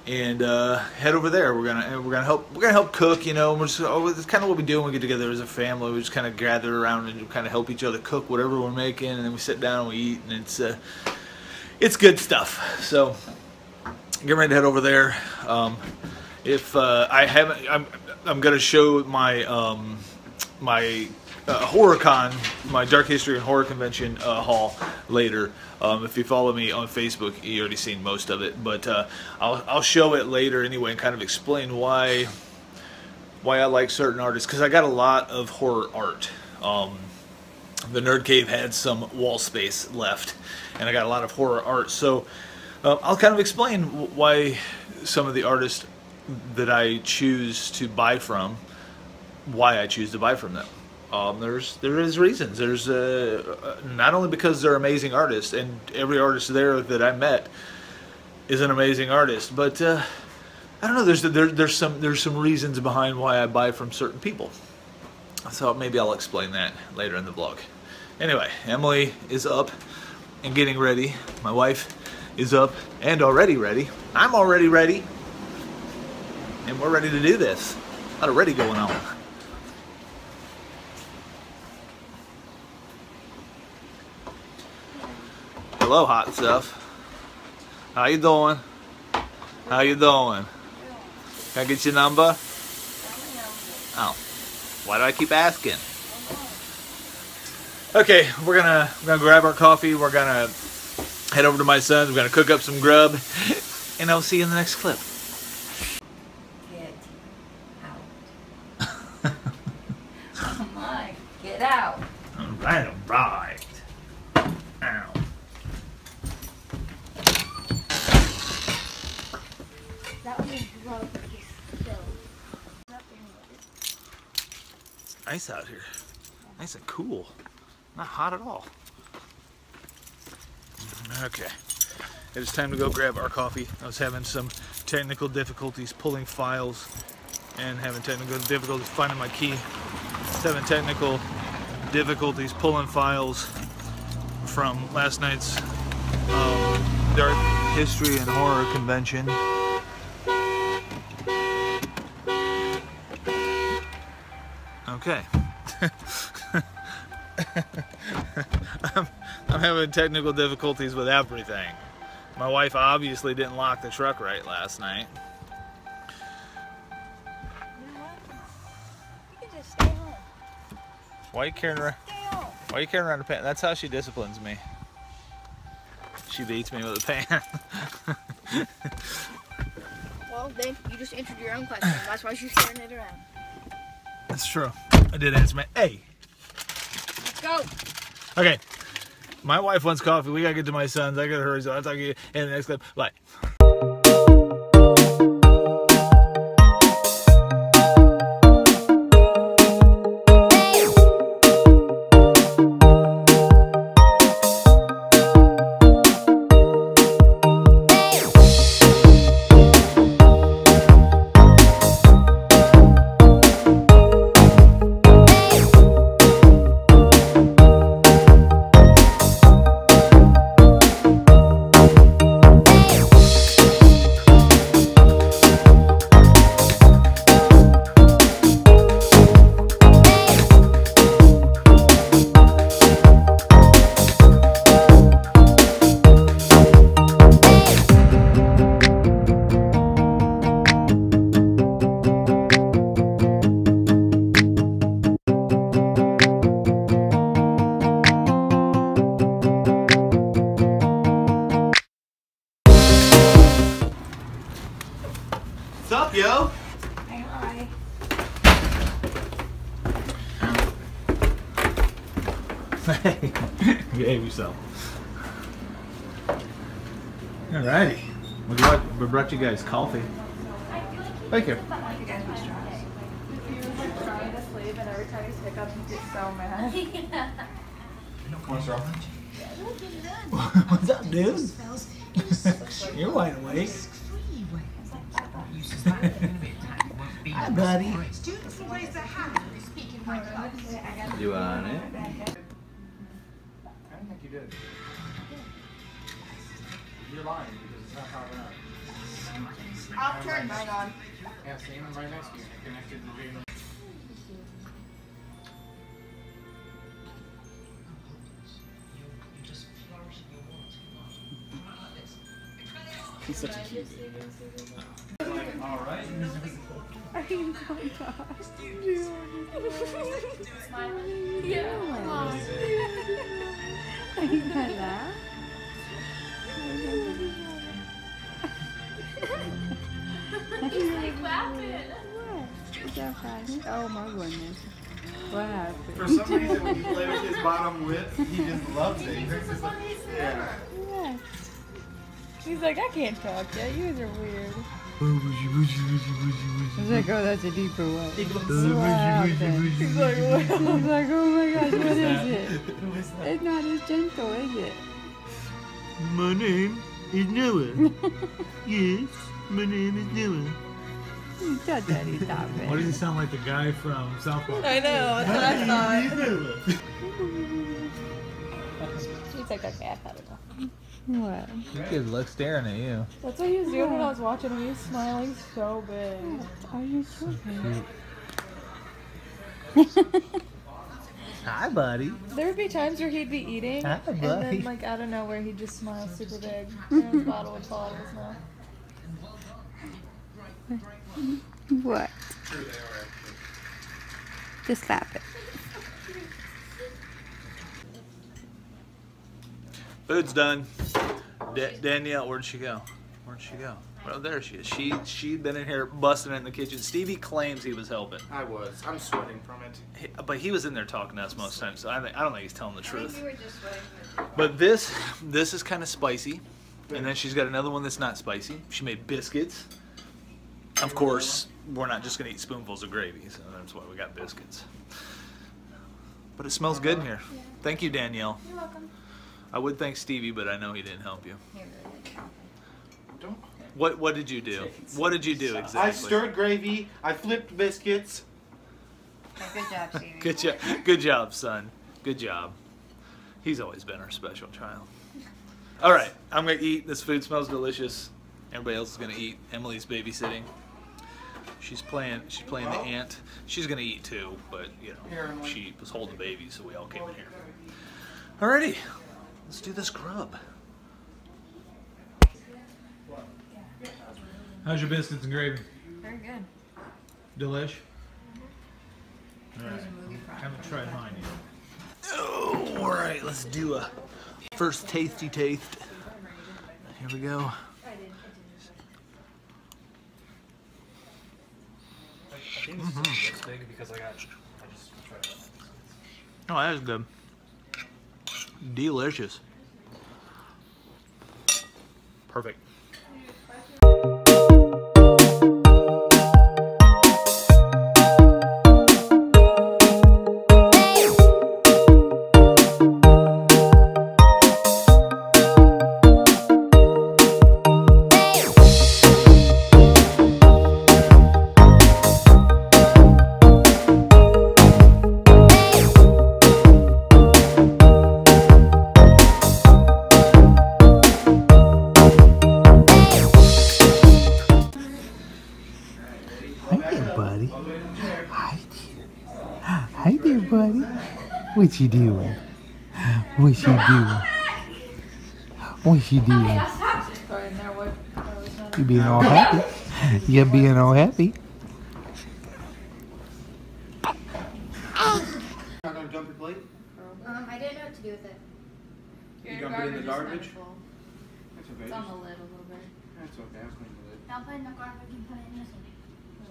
and head over there. We're gonna help cook. You know, it's kind of what we do when we get together as a family. We just kind of gather around and kind of help each other cook whatever we're making, and then we sit down and we eat, and it's good stuff. So get ready to head over there. If I haven't, I'm gonna show my my HorrorCon, my Dark History and Horror Convention haul later. If you follow me on Facebook, you already seen most of it, but I'll show it later anyway and kind of explain why I like certain artists, because I got a lot of horror art. The Nerd Cave had some wall space left, and I got a lot of horror art. So I'll kind of explain why some of the artists that I choose to buy from, why I choose to buy from them. There is reasons. There's not only because they're amazing artists, and every artist there that I met is an amazing artist, but I don't know. There's some reasons behind why I buy from certain people. So maybe I'll explain that later in the vlog. Anyway, Emily is up and getting ready. My wife is up and already ready. I'm already ready, and we're ready to do this. A lot of ready going on. Hello, hot stuff. How you doing? How you doing? Can I get your number? Oh, why do I keep asking? Okay, we're gonna grab our coffee. We're gonna head over to my son's. We're gonna cook up some grub, and I'll see you in the next clip. Get out. Come on, get out. All right, all right. Ow. That one is rubber. It's nice out here. Nice and cool. Not hot at all. Okay. It is time to go grab our coffee. I was having some technical difficulties pulling files and having technical difficulties finding my key. I was having technical difficulties pulling files from last night's Dark History and Horror Convention. Okay. I'm having technical difficulties with everything. My wife obviously didn't lock the truck right last night. You know what? You can just stay home. Why are you carrying around? Stay home. Why are you carrying around a pan? That's how she disciplines me. She beats me with a pan. Well, then you just answered your own question. That's why she's carrying it around. That's true. I did answer my... Hey! Let's go! Okay. My wife wants coffee. We gotta get to my son's. I gotta hurry. So I'll talk to you in the next clip. Bye. Hey, behave yourself. Alrighty. We brought you guys coffee. Thank you. Trying to sleep, and every time you pick up, you get so mad. What's wrong? What's up, dude? You're wide awake. Hi, buddy. You on it? I don't think you did. You're lying because it's not popping up. I'll turn mine on. Yeah, same right next to you. Connected to the He's such a cute baby. All right. Are you going to smiling? Yeah. Are you gonna laugh? He's like laughing. What? Is that funny? Oh my goodness. What happened? For some reason, when you play with his bottom lip, he just loves it. Yeah. Yeah. He's like, I can't talk yet. You guys are weird. I was like, oh, that's a deeper one. He's like, what? He's like, oh my gosh, what is it? It's not as gentle, is it? My name is Noah. Yes, my name is Noah. You tell Daddy, stop it. Why does he sound like the guy from South Park? I know, that's what I thought. He's like, okay, I thought it was. What? You kids look staring at you. That's what he was doing when I was watching him. He was smiling so big. Are you joking? Hi, buddy. There would be times where he'd be eating, Hi, and buddy. then, like, out of nowhere, he'd just smile super big, and his bottle would fall out of his mouth. What? Just slap it. Food's done. Danielle, where'd she go? Where'd she go? Well, there she is. She'd been in here busting in the kitchen. Stevie claims he was helping. I was. I'm sweating from it. But he was in there talking to us most times, so I don't think he's telling the truth. You were just sweating. But this is kind of spicy. And then she's got another one that's not spicy. She made biscuits. Of course, we're not just going to eat spoonfuls of gravy, so that's why we got biscuits. But it smells good in here. Yeah. Thank you, Danielle. You're welcome. I would thank Stevie, but I know he didn't help you. Don't. What did you do? What did you do exactly? I stirred gravy. I flipped biscuits. Good job, Stevie. Good job. Good job, son. Good job. He's always been our special child. All right, I'm going to eat. This food smells delicious. Everybody else is going to eat. Emily's babysitting. She's playing the aunt. She's going to eat too, but you know, she was holding the baby, so we all came in here. Alrighty, let's do this grub. How's your biscuits and gravy? Very good. Delish? There's a movie Haven't tried mine yet. Oh, alright, let's do a first tasty taste. Here we go. Oh, that is good. Delicious. Perfect. Hi there, buddy. What you doing? What you doing? What you doing? You being all happy? You being all happy? Not gonna dump your plate? I didn't know what to do with it. You dump it in the garbage? That's okay. It's on the lid a little bit. That's okay. I'll clean the lid. I'll put it in the garbage and put it in this one.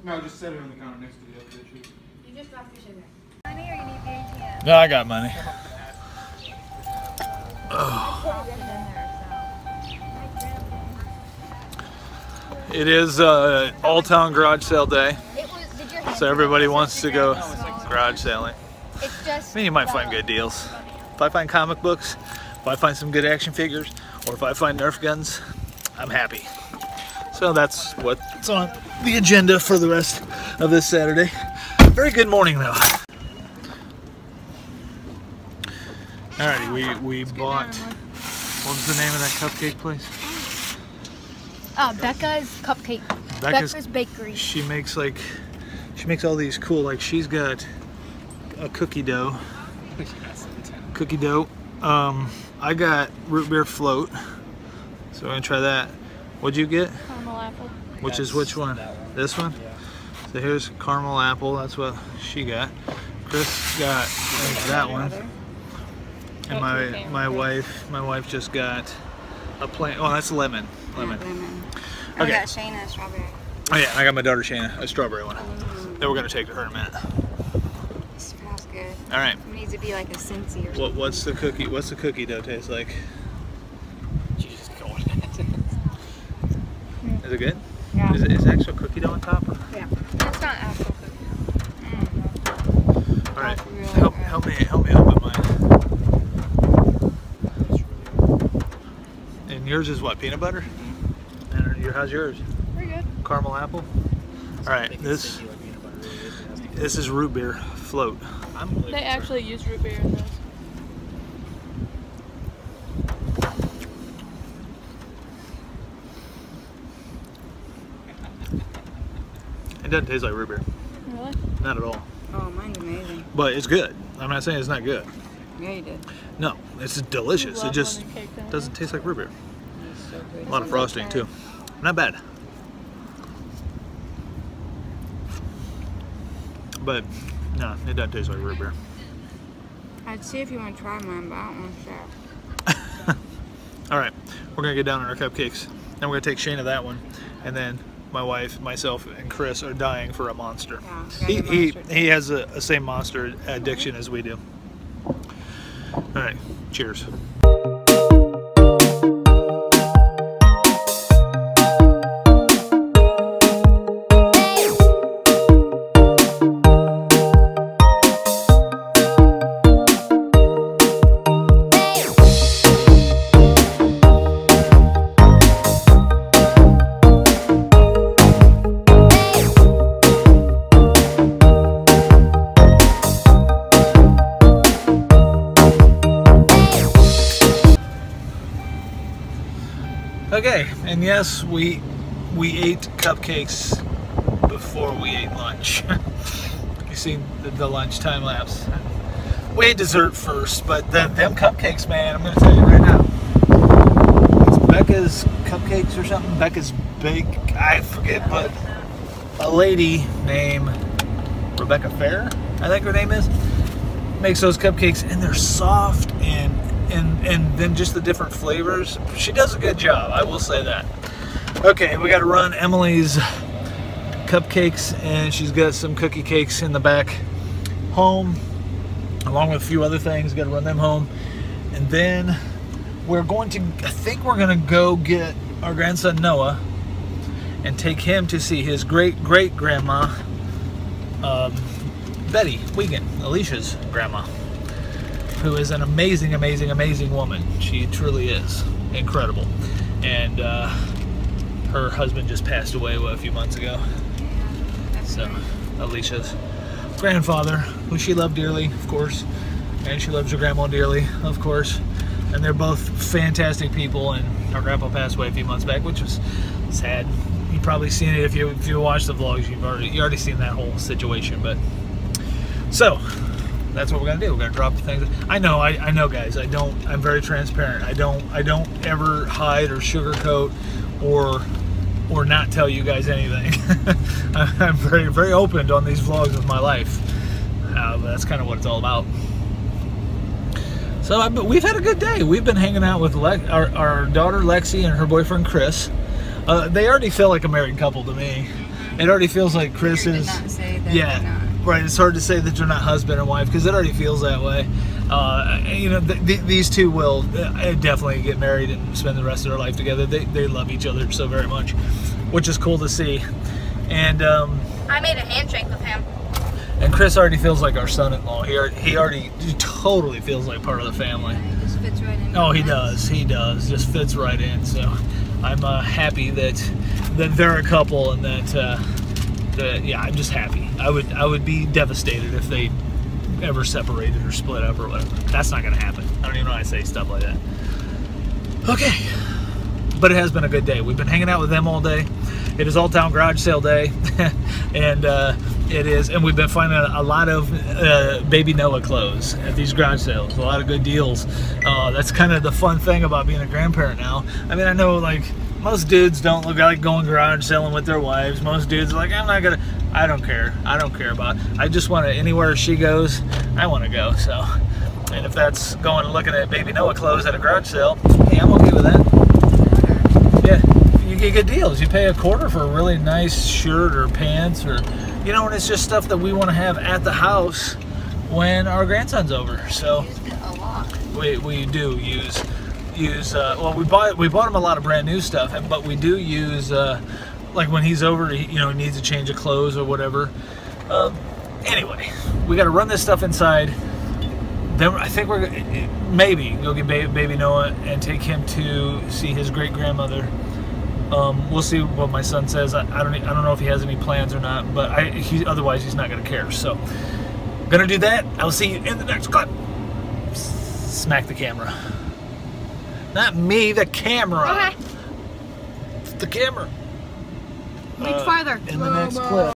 No, just set it on the counter next to the other dishes. You just dropped your sugar. Money or you need the ATM? No, I got money. It is all-town garage sale day, so everybody wants to go garage sailing. I mean, you might find good deals. If I find comic books, if I find some good action figures, or if I find Nerf guns, I'm happy. So that's what's on the agenda for the rest of this Saturday. Very good morning though. Alrighty, we bought, what was the name of that cupcake place? Becca's Cupcake. Becca's Bakery. She makes all these cool, like she's got a cookie dough. I got root beer float, so we're gonna try that. What'd you get? Caramel apple. Which one? This one? So here's caramel apple, that's what she got. Chris got that one. And my wife just got a plain, oh, that's lemon. I Okay. got Shayna a strawberry. Oh yeah, I got my daughter Shayna a strawberry one. Then we're gonna take to her in a minute. Smells good. All right. It needs to be like a Scentsy or something. What's the cookie dough taste like? Jesus, go on. Is it good? Yeah. Is actual cookie dough on top? Yeah. It's not actual cookie. All right. Really Help me open mine. And yours is what? Peanut butter? And how's yours? Pretty good. Caramel apple. All right. This is root beer float. They actually use root beer in this. It doesn't taste like root beer. Really? Not at all. Oh, mine's amazing. But it's good. I'm not saying it's not good. Yeah, you did. No, it's delicious. Love It just lemon cake in it. doesn't taste like root beer. It's so good. A lot of frosting too. Not bad. But no, it doesn't taste like root beer. I'd see if you want to try mine, but I don't want to share. All right, we're gonna get down on our cupcakes. Then we're gonna take Shayna that one, and then my wife, myself, and Chris are dying for a monster. Yeah, He has a same monster addiction as we do. All right, cheers. Okay, and yes, we ate cupcakes before we ate lunch. You seen the lunch time lapse. We ate dessert first, but them cupcakes, man, I'm gonna tell you right now. It's Becca's Cupcakes or something. Becca's Bake, I forget, but a lady named Rebecca Fair, I think her name is, makes those cupcakes, and they're soft and then just the different flavors. She does a good job, I will say that. Okay, we got to run Emily's cupcakes, and she's got some cookie cakes in the back home, along with a few other things. Got to run them home, and then we're going to, I think we're going to go get our grandson Noah and take him to see his great-great-grandma, Betty Wiegand, Alicia's grandma, who is an amazing, amazing, amazing woman. She truly is incredible. And her husband just passed away, a few months ago. So, Alicia's grandfather, who she loved dearly, of course. And she loves her grandma dearly, of course. And they're both fantastic people. And our grandpa passed away a few months back, which was sad. You've probably seen it if you watch the vlogs. You already seen that whole situation. But so that's what we're gonna do. We're gonna drop the things. I know, guys. I'm very transparent. I don't ever hide or sugarcoat or not tell you guys anything. I'm very, very open on these vlogs of my life. But that's kind of what it's all about. So we've had a good day. We've been hanging out with our daughter Lexi and her boyfriend Chris. They already feel like a married couple to me. It already feels like Chris is. Did not say that Yeah. they're not. Right, it's hard to say that they're not husband and wife because it already feels that way. You know, these two will definitely get married and spend the rest of their life together. They love each other so very much, which is cool to see. And I made a handshake with him. And Chris already feels like our son-in-law. He totally feels like part of the family. He just fits right in. Oh, he does. He does. Just fits right in. So I'm happy that they're a couple and that yeah, I'm just happy. I would be devastated if they ever separated or split up or whatever. That's not gonna happen. I don't even know why I say stuff like that. Okay, but it has been a good day. We've been hanging out with them all day. It is all-town garage sale day, and it is. And we've been finding a lot of baby Noah clothes at these garage sales. A lot of good deals. That's kind of the fun thing about being a grandparent now. I mean, I know like. Most dudes don't look like going garage selling with their wives. Most dudes are like, I'm not gonna, I don't care. I don't care about it. I just want to, anywhere she goes, I want to go. So, and if that's going and looking at baby Noah clothes at a garage sale, hey, I'm okay with that. Yeah, you get good deals. You pay $25 for a really nice shirt or pants or, you know, and it's just stuff that we want to have at the house when our grandson's over. So, A lot. we do use well, we bought him a lot of brand new stuff, but we do use like when he's over, he needs a change of clothes or whatever. Anyway, we got to run this stuff inside. Then I think we're maybe go get baby Noah and take him to see his great grandmother. We'll see what my son says. I don't know if he has any plans or not, but otherwise he's not gonna care. So gonna do that. I'll see you in the next clip. Smack the camera. Not me, the camera. Okay. The camera. Reach farther. In the next clip.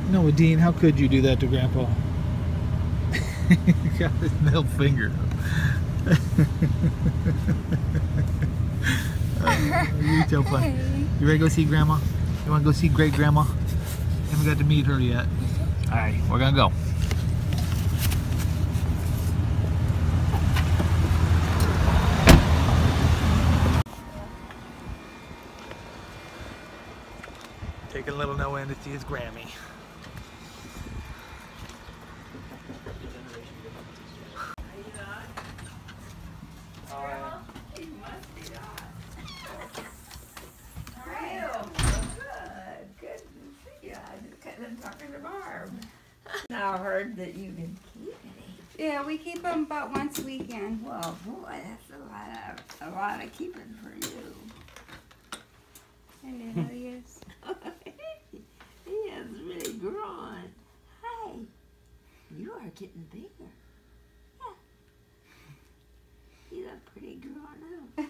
No, Dean, how could you do that to Grandpa? Got his middle finger. You tell fun. You ready to go see Grandma? You want to go see great Grandma? Haven't got to meet her yet. All right, we're gonna go. Taking little Noah in to see his Grammy. Now I heard that you can keep any. Yeah, we keep them about once a weekend. Well, boy, that's a lot of keeping for you. Hey, how he is. He is really grown. Hi, you are getting bigger. Yeah, you look pretty grown up.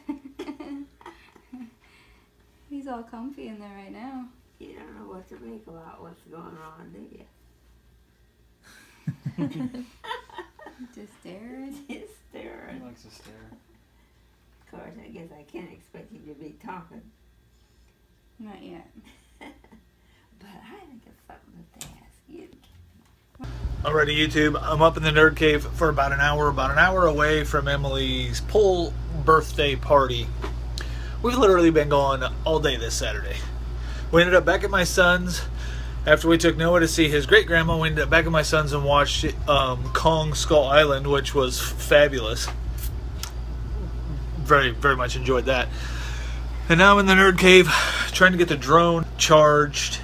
He's all comfy in there right now. You don't know what to make about what's going on, do you? Just staring. Just staring. He likes to stare. Of course, I guess I can't expect you to be talking. Not yet. But I think it's something to ask you. Alrighty, YouTube. I'm up in the Nerd Cave for about an hour away from Emily's pool birthday party. We've literally been gone all day this Saturday. We ended up back at my son's. After we took Noah to see his great-grandma, we ended up back at my son's and watched Kong Skull Island, which was fabulous. Very, very much enjoyed that. And now I'm in the Nerd Cave trying to get the drone charged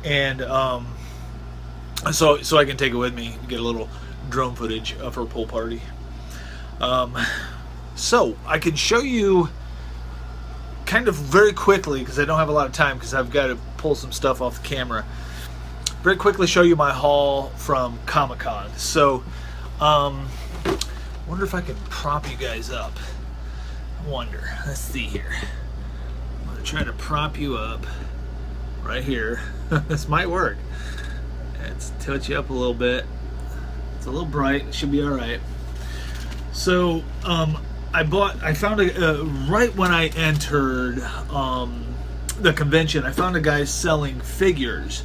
and so I can take it with me and get a little drone footage of her pool party. So I can show you kind of very quickly, because I don't have a lot of time because I've got to pull some stuff off the camera. Very quickly show you my haul from Comic-Con. So wonder if I can prop you guys up. I wonder. Let's see here. I'm going to try to prop you up right here. This might work. Let's tilt you up a little bit. It's a little bright. It should be alright. So I found right when I entered the convention, I found a guy selling figures,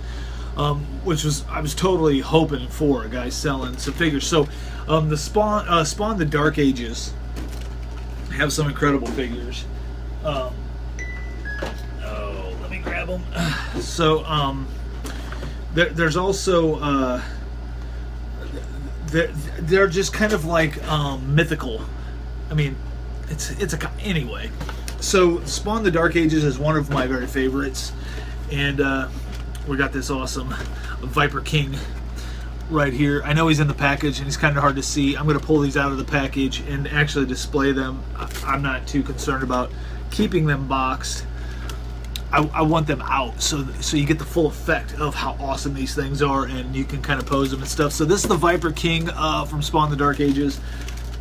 which I was totally hoping for a guy selling some figures. So the Spawn the Dark Ages have some incredible figures. Oh, let me grab them. So there's also they're just kind of like mythical. I mean, it's a anyway. So Spawn the Dark Ages is one of my very favorites, and we got this awesome Viper King right here. I know he's in the package and he's kind of hard to see. I'm going to pull these out of the package and actually display them. I'm not too concerned about keeping them boxed. I want them out so you get the full effect of how awesome these things are, and you can kind of pose them and stuff. So this is the Viper King from Spawn the Dark Ages.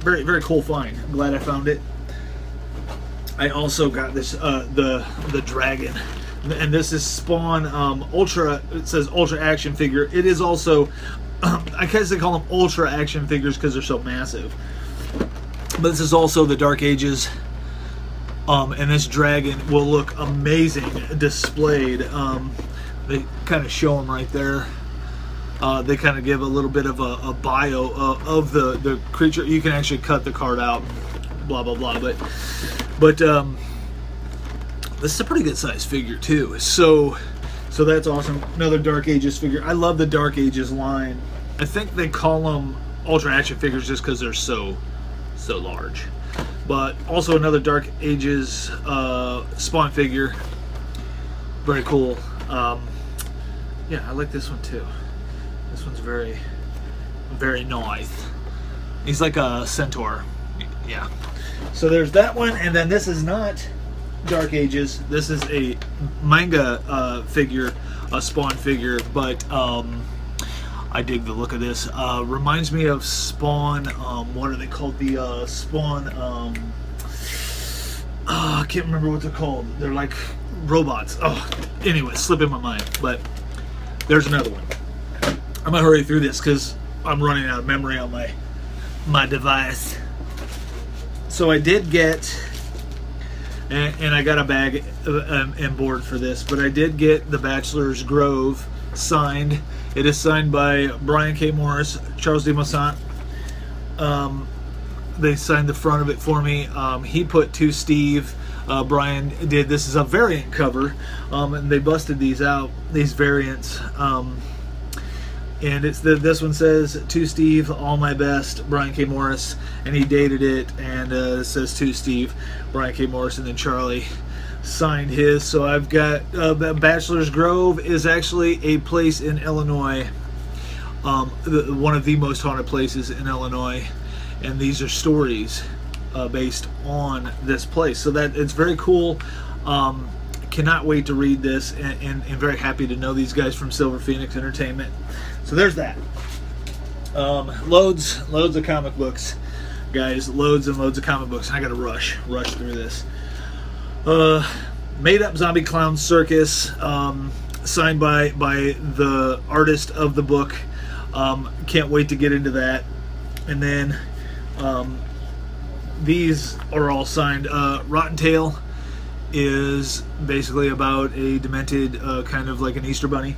Very, very cool find. I'm glad I found it. I also got this the dragon, and this is Spawn Ultra. It says Ultra action figure. It is also I guess they call them Ultra action figures because they're so massive. But this is also the Dark Ages, and this dragon will look amazing displayed. They kind of show them right there. They kind of give a little bit of a bio of the creature. You can actually cut the card out, blah blah blah. But this is a pretty good size figure too. So that's awesome. Another Dark Ages figure. I love the Dark Ages line. I think they call them Ultra action figures just because they're so large. But also another Dark Ages Spawn figure. Very cool. Yeah, I like this one too. This one's very, very nice. He's like a centaur. Yeah. So there's that one, and then this is not Dark Ages. This is a manga figure, a Spawn figure, but I dig the look of this. Reminds me of Spawn. What are they called? The Spawn. I can't remember what they're called. They're like robots. Oh, anyway, slipping my mind. But there's another one. I'm gonna hurry through this because I'm running out of memory on my device. So I did get, and I got a bag and board for this, but I did get the Bachelor's Grove signed. It is signed by Brian K. Morris, Charles de Moussant. They signed the front of it for me. He put to Steve. Brian did. This is a variant cover, and they busted these out, these variants. And it's this one says, "To Steve, all my best, Brian K. Morris," and he dated it, and it says, "To Steve, Brian K. Morris," and then Charlie signed his. So I've got Bachelor's Grove is actually a place in Illinois, one of the most haunted places in Illinois, and these are stories based on this place. So that it's very cool. Cannot wait to read this, and very happy to know these guys from Silver Phoenix Entertainment. So there's that. Loads of comic books, guys. Loads and loads of comic books. I gotta rush through this. Made Up Zombie Clown Circus, signed by the artist of the book. Can't wait to get into that. And then these are all signed. Rotten Tail is basically about a demented kind of like an Easter bunny,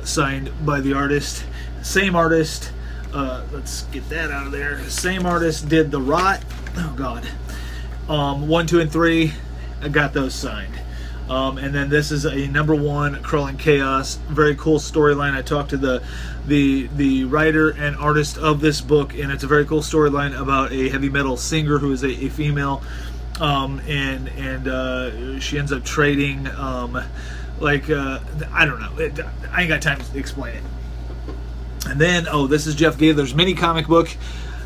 signed by the artist. Same artist, let's get that out of there. Same artist did The Rot. Oh god. 1, 2, and 3. I got those signed. And then this is a #1 Crawling Chaos. Very cool storyline. I talked to the writer and artist of this book, and it's a very cool storyline about a heavy metal singer who is a female. And she ends up trading, I don't know. I ain't got time to explain it. And then, this is Jeff Gaither's mini comic book.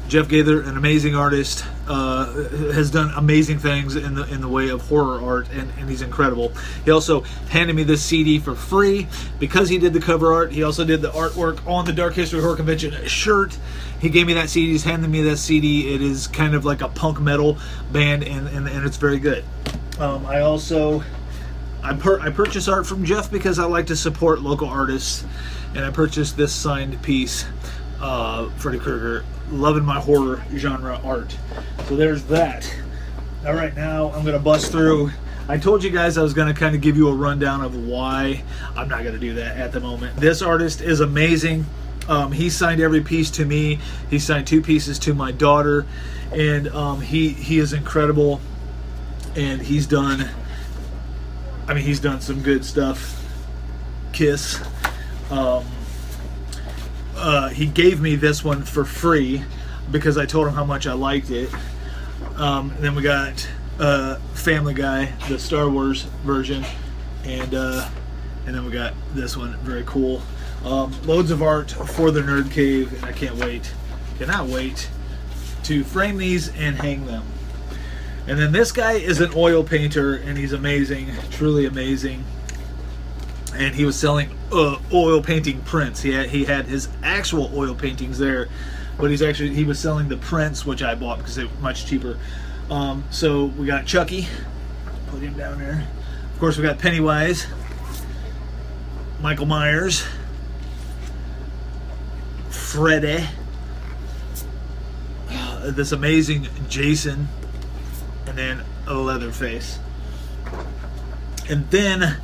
Jeff Gaither, an amazing artist, has done amazing things in the way of horror art, and he's incredible. He also handed me this CD for free because he did the cover art. He also did the artwork on the Dark History Horror Convention shirt. He gave me that CD. He's handed me that CD. It is kind of like a punk metal band, and it's very good. I purchase art from Jeff because I like to support local artists, and I purchased this signed piece, Freddy Krueger. Loving my horror genre art. So there's that. All right, now I'm gonna bust through. I told you guys I was gonna kind of give you a rundown of why. I'm not gonna do that at the moment. This artist is amazing. He signed every piece to me. He signed 2 pieces to my daughter, and he is incredible. And he's done some good stuff. Kiss. he gave me this one for free because I told him how much I liked it. Then we got Family Guy, the Star Wars version, and then we got this one, very cool. Loads of art for the Nerd Cave, and I cannot wait to frame these and hang them. And then this guy is an oil painter, and he's amazing, truly amazing. And he was selling oil painting prints. He had his actual oil paintings there, but he was selling the prints, which I bought because they were much cheaper. So we got Chucky, put him down there. Of course, we got Pennywise, Michael Myers, Freddy, this amazing Jason, and then a Leatherface. And then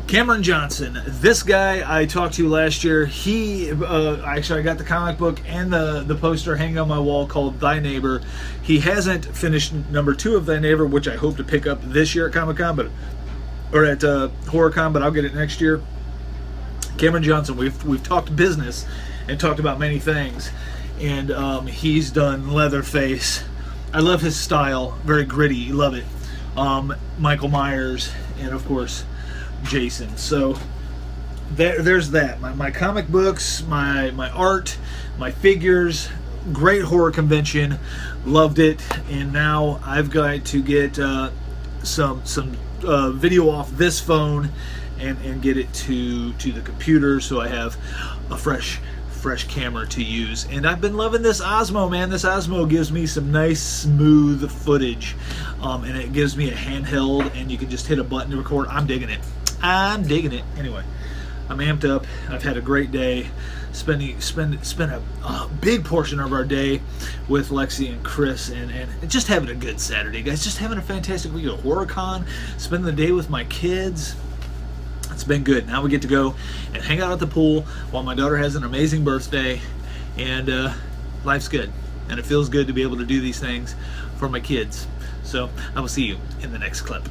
Cameron Johnson, this guy I talked to last year. He actually, I got the comic book and the poster hanging on my wall called Thy Neighbor. He hasn't finished number 2 of Thy Neighbor, which I hope to pick up this year at Comic-Con, or at HorrorCon, but I'll get it next year. Cameron Johnson, we've talked business and talked about many things, and he's done Leatherface. I love his style, very gritty, love it. Michael Myers, and of course Jason. So there's that. My comic books, my art, my figures. Great horror convention, loved it, and now I've got to get some video off this phone and get it to the computer, so I have a fresh camera to use. And I've been loving this Osmo, man. This Osmo gives me some nice smooth footage, and it gives me a handheld, and you can just hit a button to record. I'm digging it. Anyway, I'm amped up. I've had a great day. Spent a big portion of our day with Lexi and Chris, and just having a good Saturday, guys. Just having a fantastic week at HorrorCon. Spending the day with my kids. It's been good. Now we get to go and hang out at the pool while my daughter has an amazing birthday, and life's good. And it feels good to be able to do these things for my kids. So I will see you in the next clip.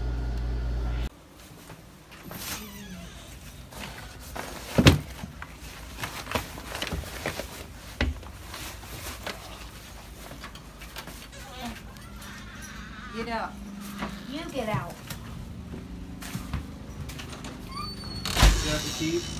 Get out. You get out. You got the keys?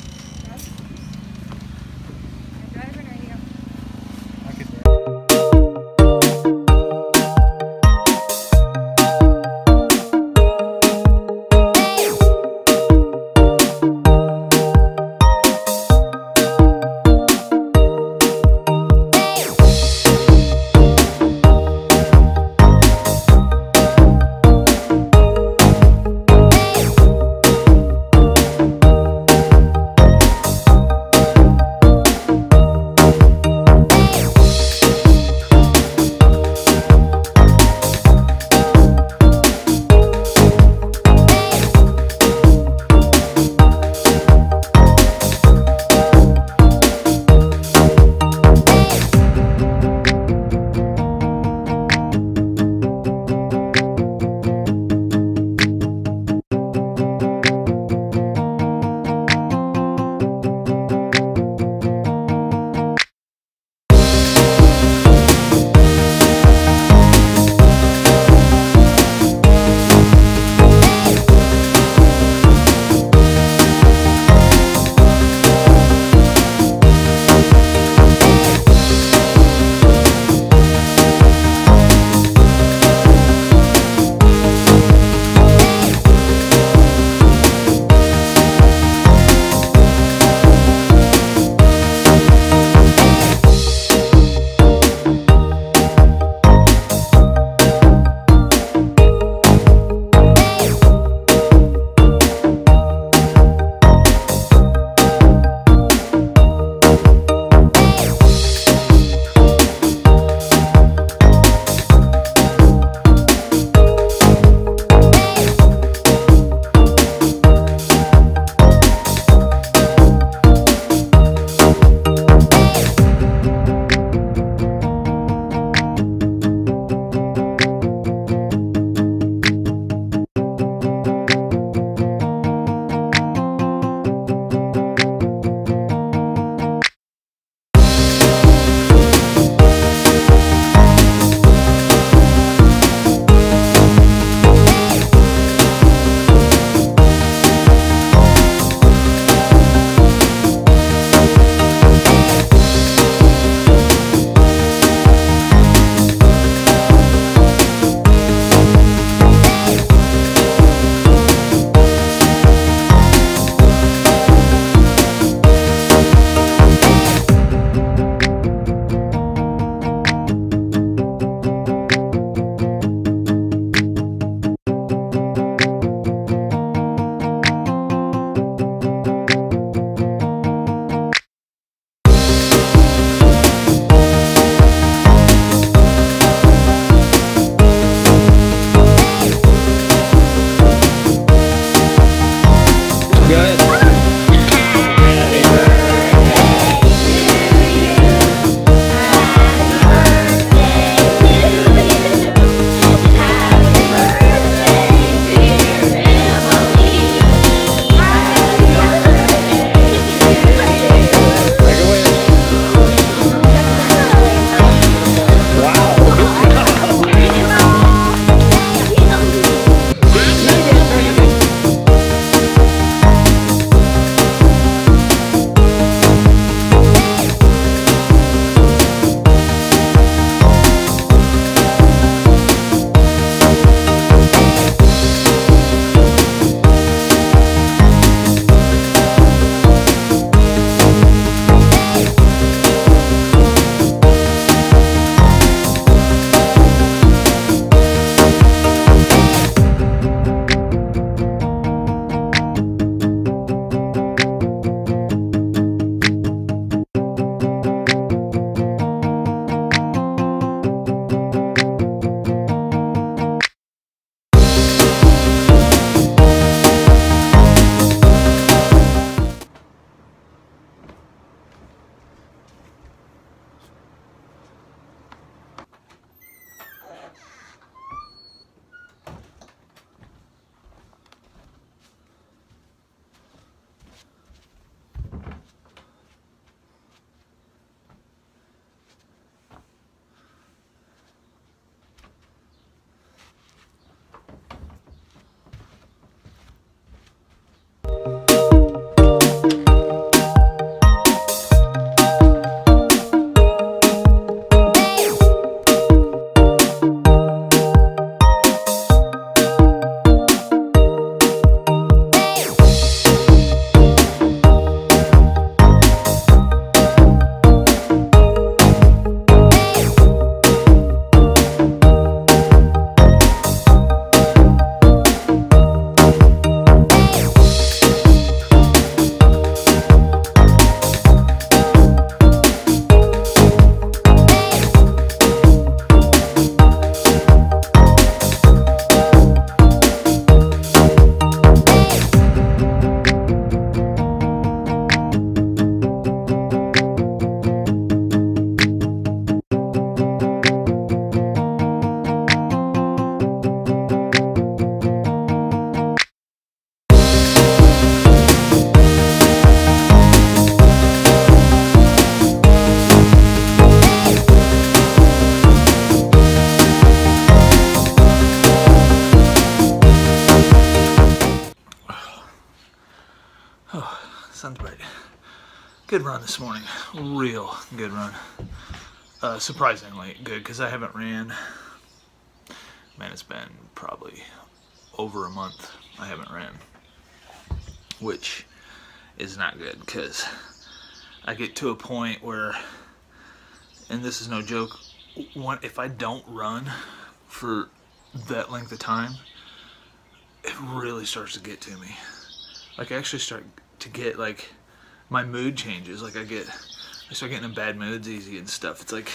Good run this morning. Real good run. Surprisingly good, because I haven't ran. Man, it's been probably over a month I haven't ran, which is not good, because I get to a point where, and this is no joke, if I don't run for that length of time, it really starts to get to me. Like, I actually start to get, like, my mood changes. Like, I start getting in bad moods easy and stuff. It's like,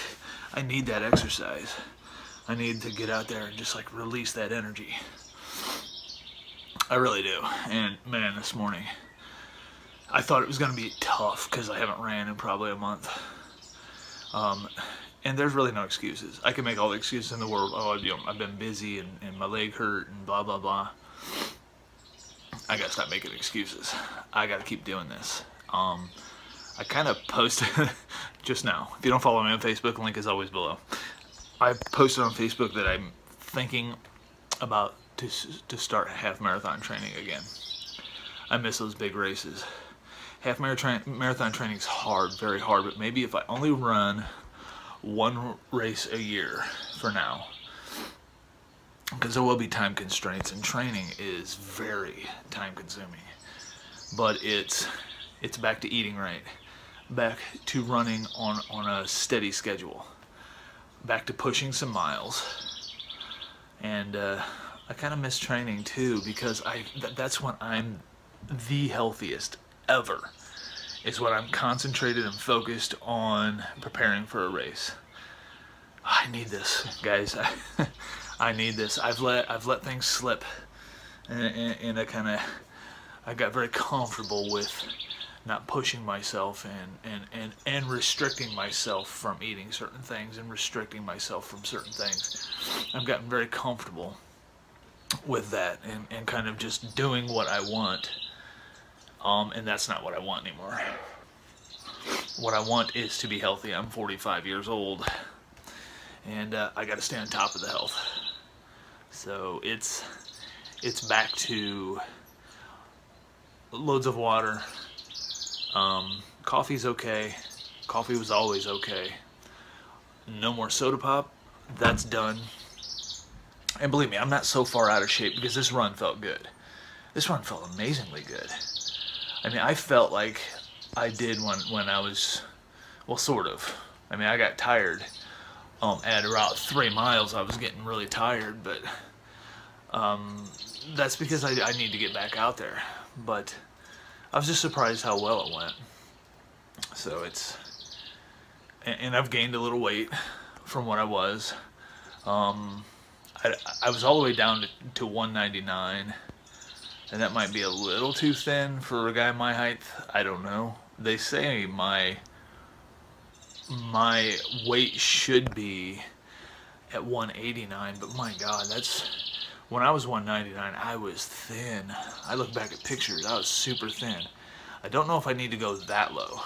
I need that exercise. I need to get out there and just, like, release that energy. I really do. And, man, this morning, I thought it was going to be tough because I haven't ran in probably a month. And there's really no excuses. I can make all the excuses in the world. Oh, you know, I've been busy and my leg hurt and blah, blah, blah. I gotta stop making excuses. I gotta keep doing this. I kind of posted just now. If you don't follow me on Facebook, the link is always below. I posted on Facebook that I'm thinking about to start half marathon training again. I miss those big races. Half marathon training is hard, very hard, but maybe if I only run one race a year for now, because there will be time constraints, and training is very time consuming, but it's back to eating right, back to running on a steady schedule, back to pushing some miles. And I kind of miss training too, because that's when I'm the healthiest ever, is when I'm concentrated and focused on preparing for a race. I need this, guys. I need this. I've let things slip, and I got very comfortable with not pushing myself and restricting myself from eating certain things and restricting myself from certain things. I've gotten very comfortable with that and kind of just doing what I want. And that's not what I want anymore. What I want is to be healthy. I'm 45 years old, and I got to stay on top of the health. So it's back to loads of water. Coffee's okay. Coffee was always okay. No more soda pop. That's done. And believe me, I'm not so far out of shape because this run felt good. This run felt amazingly good. I mean, I felt like I did when I was, well, sort of. I mean, I got tired. At about 3 miles, I was getting really tired, but that's because I need to get back out there. But I was just surprised how well it went. So and I've gained a little weight from what I was. I was all the way down to 199. And that might be a little too thin for a guy my height. I don't know. They say my weight should be at 189, but my God, when I was 199, I was thin. I look back at pictures, I was super thin. I don't know if I need to go that low,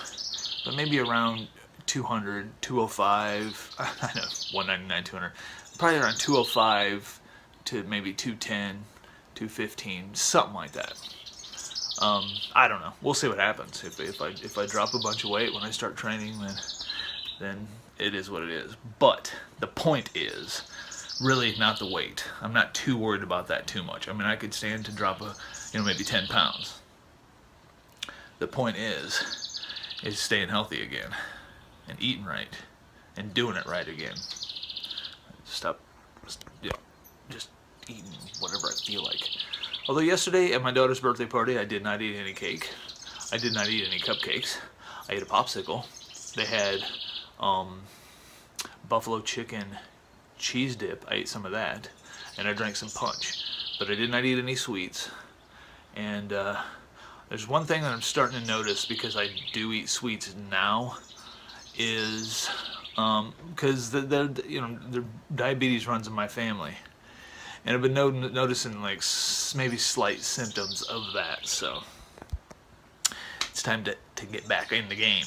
but maybe around 200, 205, I know, 199, 200, probably around 205 to maybe 210. 215, something like that. I don't know. We'll see what happens. If I drop a bunch of weight when I start training, then it is what it is. But the point is really not the weight. I'm not too worried about that too much. I mean, I could stand to drop maybe 10 pounds. The point is staying healthy again and eating right and doing it right again. Stop, just eating whatever I feel like. Although yesterday at my daughter's birthday party, I did not eat any cake. I did not eat any cupcakes. I ate a popsicle. They had buffalo chicken cheese dip. I ate some of that, and I drank some punch. But I did not eat any sweets. And there's one thing that I'm starting to notice, because I do eat sweets now, is because the diabetes runs in my family. And I've been noticing like maybe slight symptoms of that, so it's time to get back in the game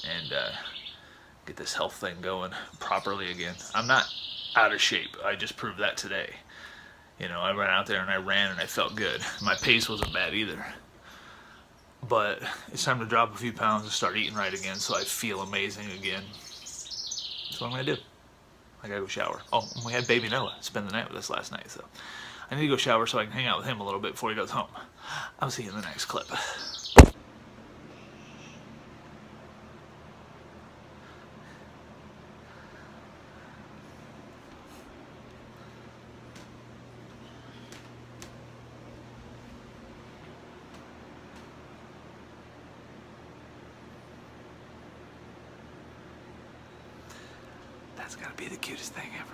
and get this health thing going properly again. I'm not out of shape. I just proved that today. I ran out there and I ran and I felt good. My pace wasn't bad either. but it's time to drop a few pounds and start eating right again so I feel amazing again. That's what I'm gonna do. I gotta go shower. Oh, and we had baby Noah spend the night with us last night, so I need to go shower so I can hang out with him a little bit before he goes home. I'll see you in the next clip. That's gotta be the cutest thing ever.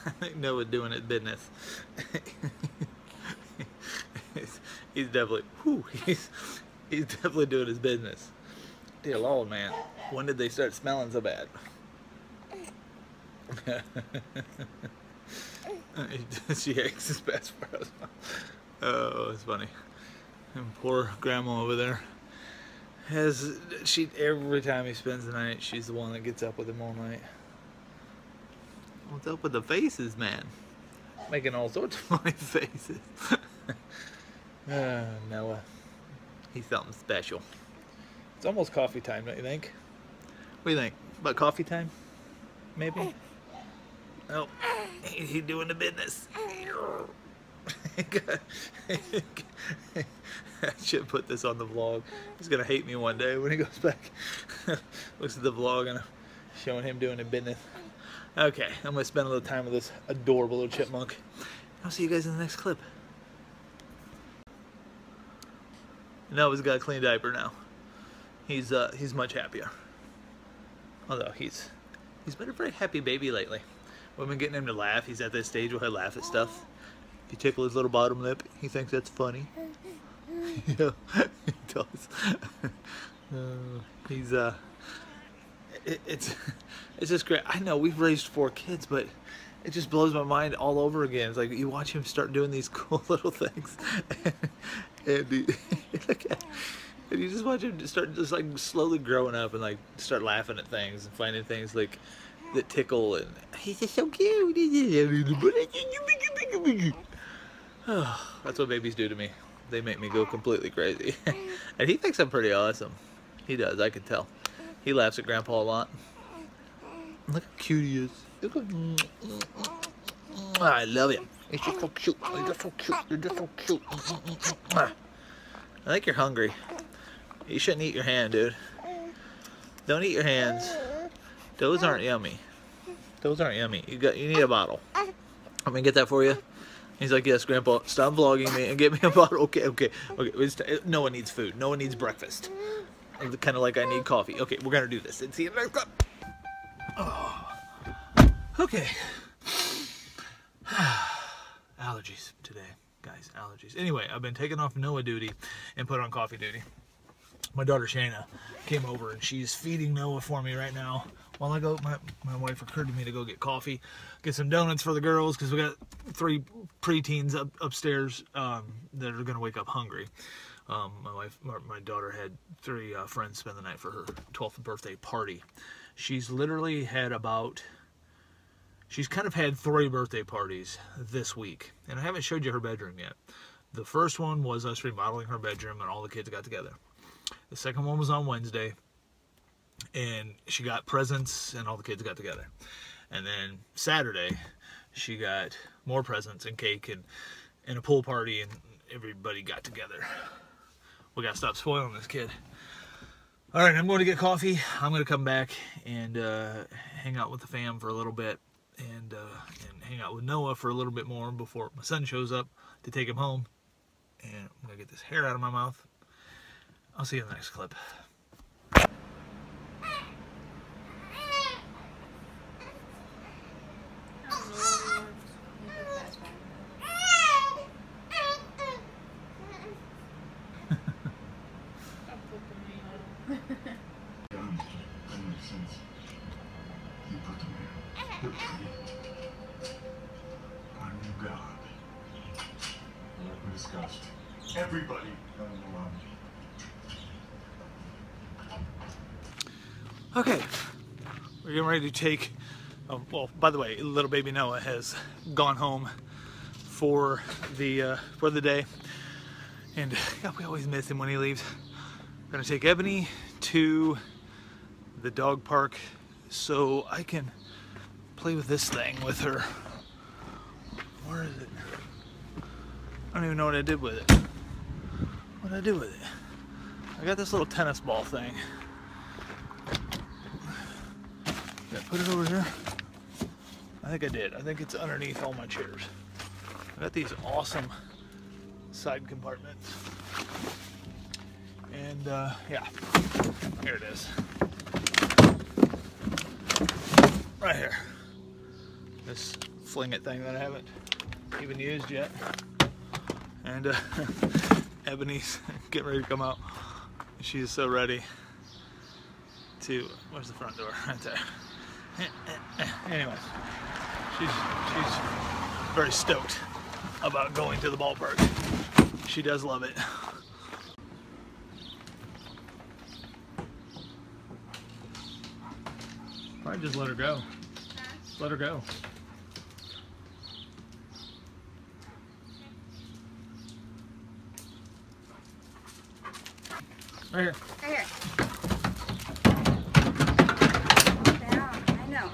I think Noah doing his business. he's definitely, he's definitely doing his business. Dear Lord, man, when did they start smelling so bad? She aches his best for us. Oh, it's funny. And poor grandma over there every time he spends the night, she's the one that gets up with him all night. What's up with the faces, man? Making all sorts of funny faces. Noah, he's something special. It's almost coffee time, don't you think? What do you think? About coffee time? Maybe? Oh, he's doing the business. I should put this on the vlog. He's gonna hate me one day when he goes back. Looks at the vlog and I'm showing him doing the business. Okay, I'm gonna spend a little time with this adorable little chipmunk. I'll see you guys in the next clip. Noah's got a clean diaper now. He's much happier. Although he's been a very happy baby lately. We've been getting him to laugh. He's at this stage where he'll laugh at stuff. If you tickle his little bottom lip, he thinks that's funny. Yeah, he does. It's just great. I know we've raised 4 kids, but it just blows my mind all over again. It's like you watch him start doing these cool little things, and you just watch him start just like slowly growing up and like start laughing at things and finding things like that tickle, and he's just so cute. Oh, that's what babies do to me. They make me go completely crazy. And he thinks I'm pretty awesome. He does, I can tell. He laughs at Grandpa a lot. Look how cute he is. Look how... I love him. He's just so cute. He's just so cute. You're just so cute. I think you're hungry. You shouldn't eat your hand, dude. Don't eat your hands. Those aren't yummy. Those aren't yummy. You need a bottle. I'm gonna get that for you. He's like, yes, Grandpa, stop vlogging me and get me a bottle. Okay. No one needs food. No one needs breakfast. Kind of like I need coffee. Okay, we're gonna do this. And see you in the next clip. Oh. Okay. Allergies today, guys. Allergies. Anyway, I've been taking off Noah duty and put on coffee duty. My daughter Shayna came over and she's feeding Noah for me right now. While I go, my wife occurred to me to go get coffee, get some donuts for the girls, because we got 3 preteens upstairs that are going to wake up hungry. My daughter had 3 friends spend the night for her 12th birthday party. She's literally had she's kind of had 3 birthday parties this week, and I haven't showed you her bedroom yet. The first one was us remodeling her bedroom and all the kids got together. The second one was on Wednesday, and she got presents and all the kids got together. And then Saturday she got more presents and cake and a pool party, and everybody got together. We gotta stop spoiling this kid. All right, I'm going to get coffee. I'm going to come back and hang out with the fam for a little bit, and hang out with Noah for a little bit more before my son shows up to take him home. And I'm going to get this hair out of my mouth. I'll see you in the next clip. Everybody. Okay, we're getting ready to take, well, by the way, little baby Noah has gone home for the day, and yeah, we always miss him when he leaves. We're gonna take Ebony to the dog park so I can play with this thing with her. Where is it? I don't even know what I did with it. What did I do with it? I got this little tennis ball thing. Did I put it over here? I think I did. I think it's underneath all my chairs. I got these awesome side compartments. And yeah, here it is. Right here. This fling it thing that I haven't even used yet. And Ebony's getting ready to come out. She is so ready to, where's the front door? Right there. Anyways, she's very stoked about going to the ballpark. She does love it. Probably just let her go. Just let her go. Right here. Right here. Yeah, I know.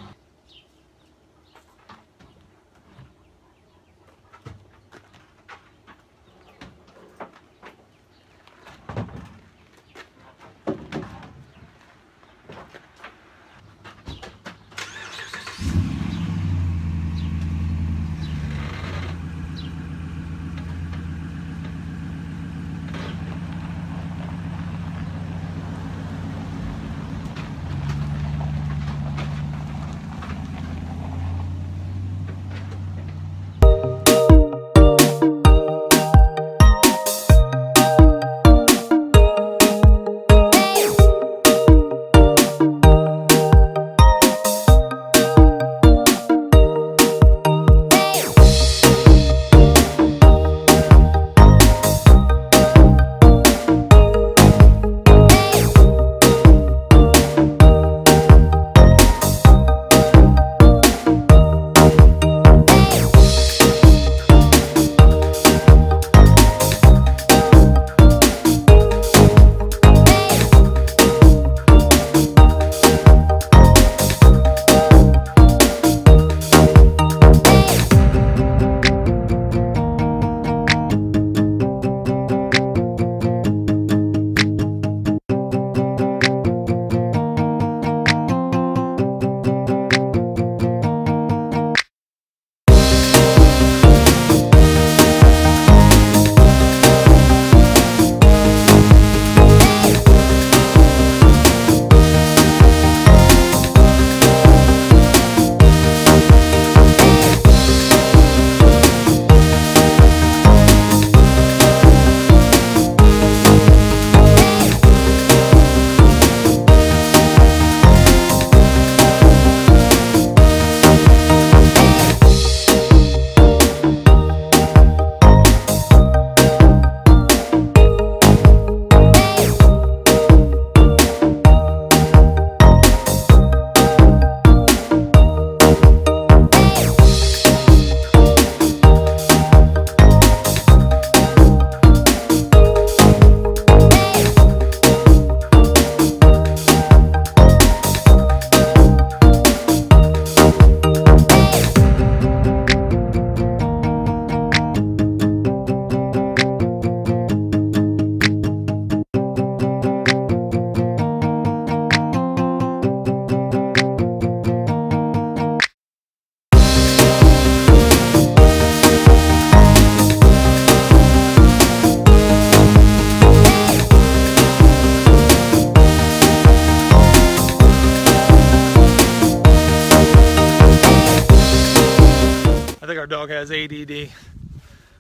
Our dog has ADD.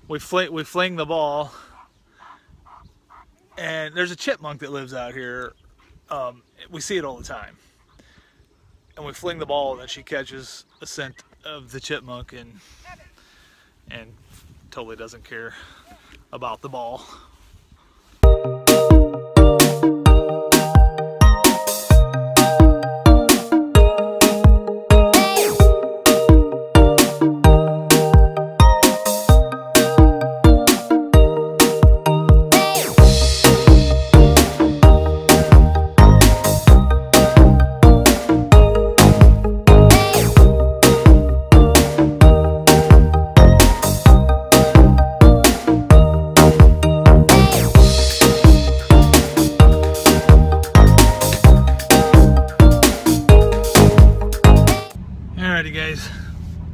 We fling the ball, and there's a chipmunk that lives out here. We see it all the time. And we fling the ball, and she catches a scent of the chipmunk and totally doesn't care about the ball Alrighty, guys.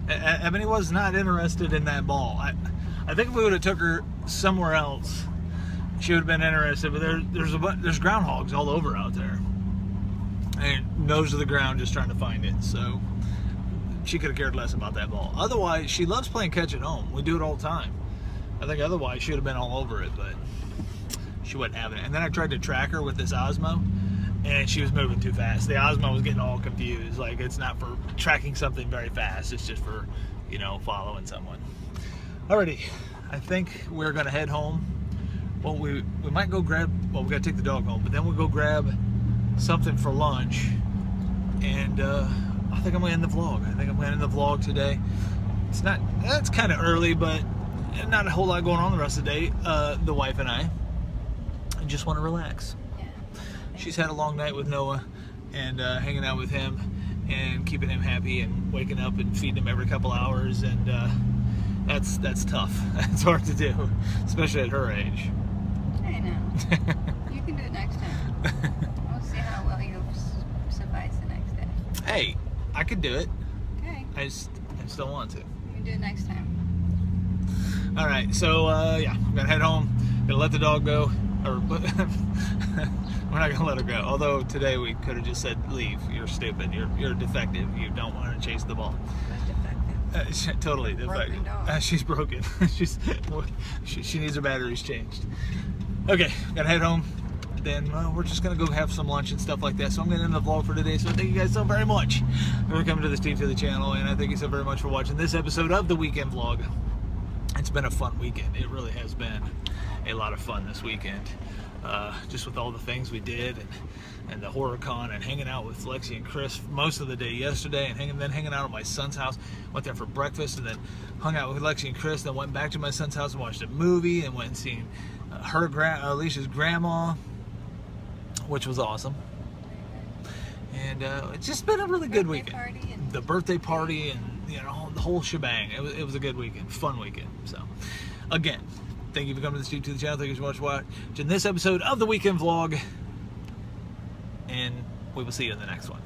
Ebony was not interested in that ball. I think if we would have took her somewhere else, she would have been interested. But there's groundhogs all over out there, and nose to the ground just trying to find it. So she could have cared less about that ball. Otherwise, she loves playing catch at home. We do it all the time. I think otherwise she would have been all over it, but she wasn't having it. And then I tried to track her with this Osmo, and she was moving too fast. The Osmo was getting all confused. Like, it's not for tracking something very fast. It's just for, you know, following someone. Alrighty, I think we're gonna head home. Well, we might go grab, well, we gotta take the dog home, but then we'll go grab something for lunch. And I think I'm gonna end the vlog. I think I'm gonna end the vlog today. It's kind of early, but not a whole lot going on the rest of the day. The wife and I just want to relax. She's had a long night with Noah, and hanging out with him and keeping him happy and waking up and feeding him every couple hours, and that's tough. It's hard to do, especially at her age. I know. You can do it next time. We'll see how well you suffice the next day. Hey, I could do it. Okay. I just don't want to. You can do it next time. All right, so yeah, I'm gonna head home. Gonna let the dog go, or we're not gonna let her go. Although today we could have just said, "Leave. You're stupid. You're defective. You don't want to chase the ball." Totally defective. She's broken. She needs her batteries changed. Okay, gotta head home. Then we're just gonna go have some lunch and stuff like that. So I'm gonna end the vlog for today. So thank you guys so very much for coming to the Steve to the channel, and I thank you so very much for watching this episode of the weekend vlog. It's been a fun weekend. It really has been a lot of fun this weekend. Just with all the things we did, and the HorrorCon, and hanging out with Lexi and Chris most of the day yesterday, and then hanging out at my son's house. Went there for breakfast, and then hung out with Lexi and Chris, then went back to my son's house and watched a movie, and went and seen Alicia's grandma, which was awesome. And it's just been a really good weekend. The birthday party, and you know, the whole shebang. It was a good weekend, fun weekend. So again, thank you for coming to the Steve to the channel. Thank you so much for watching this episode of the weekend vlog, and we will see you in the next one.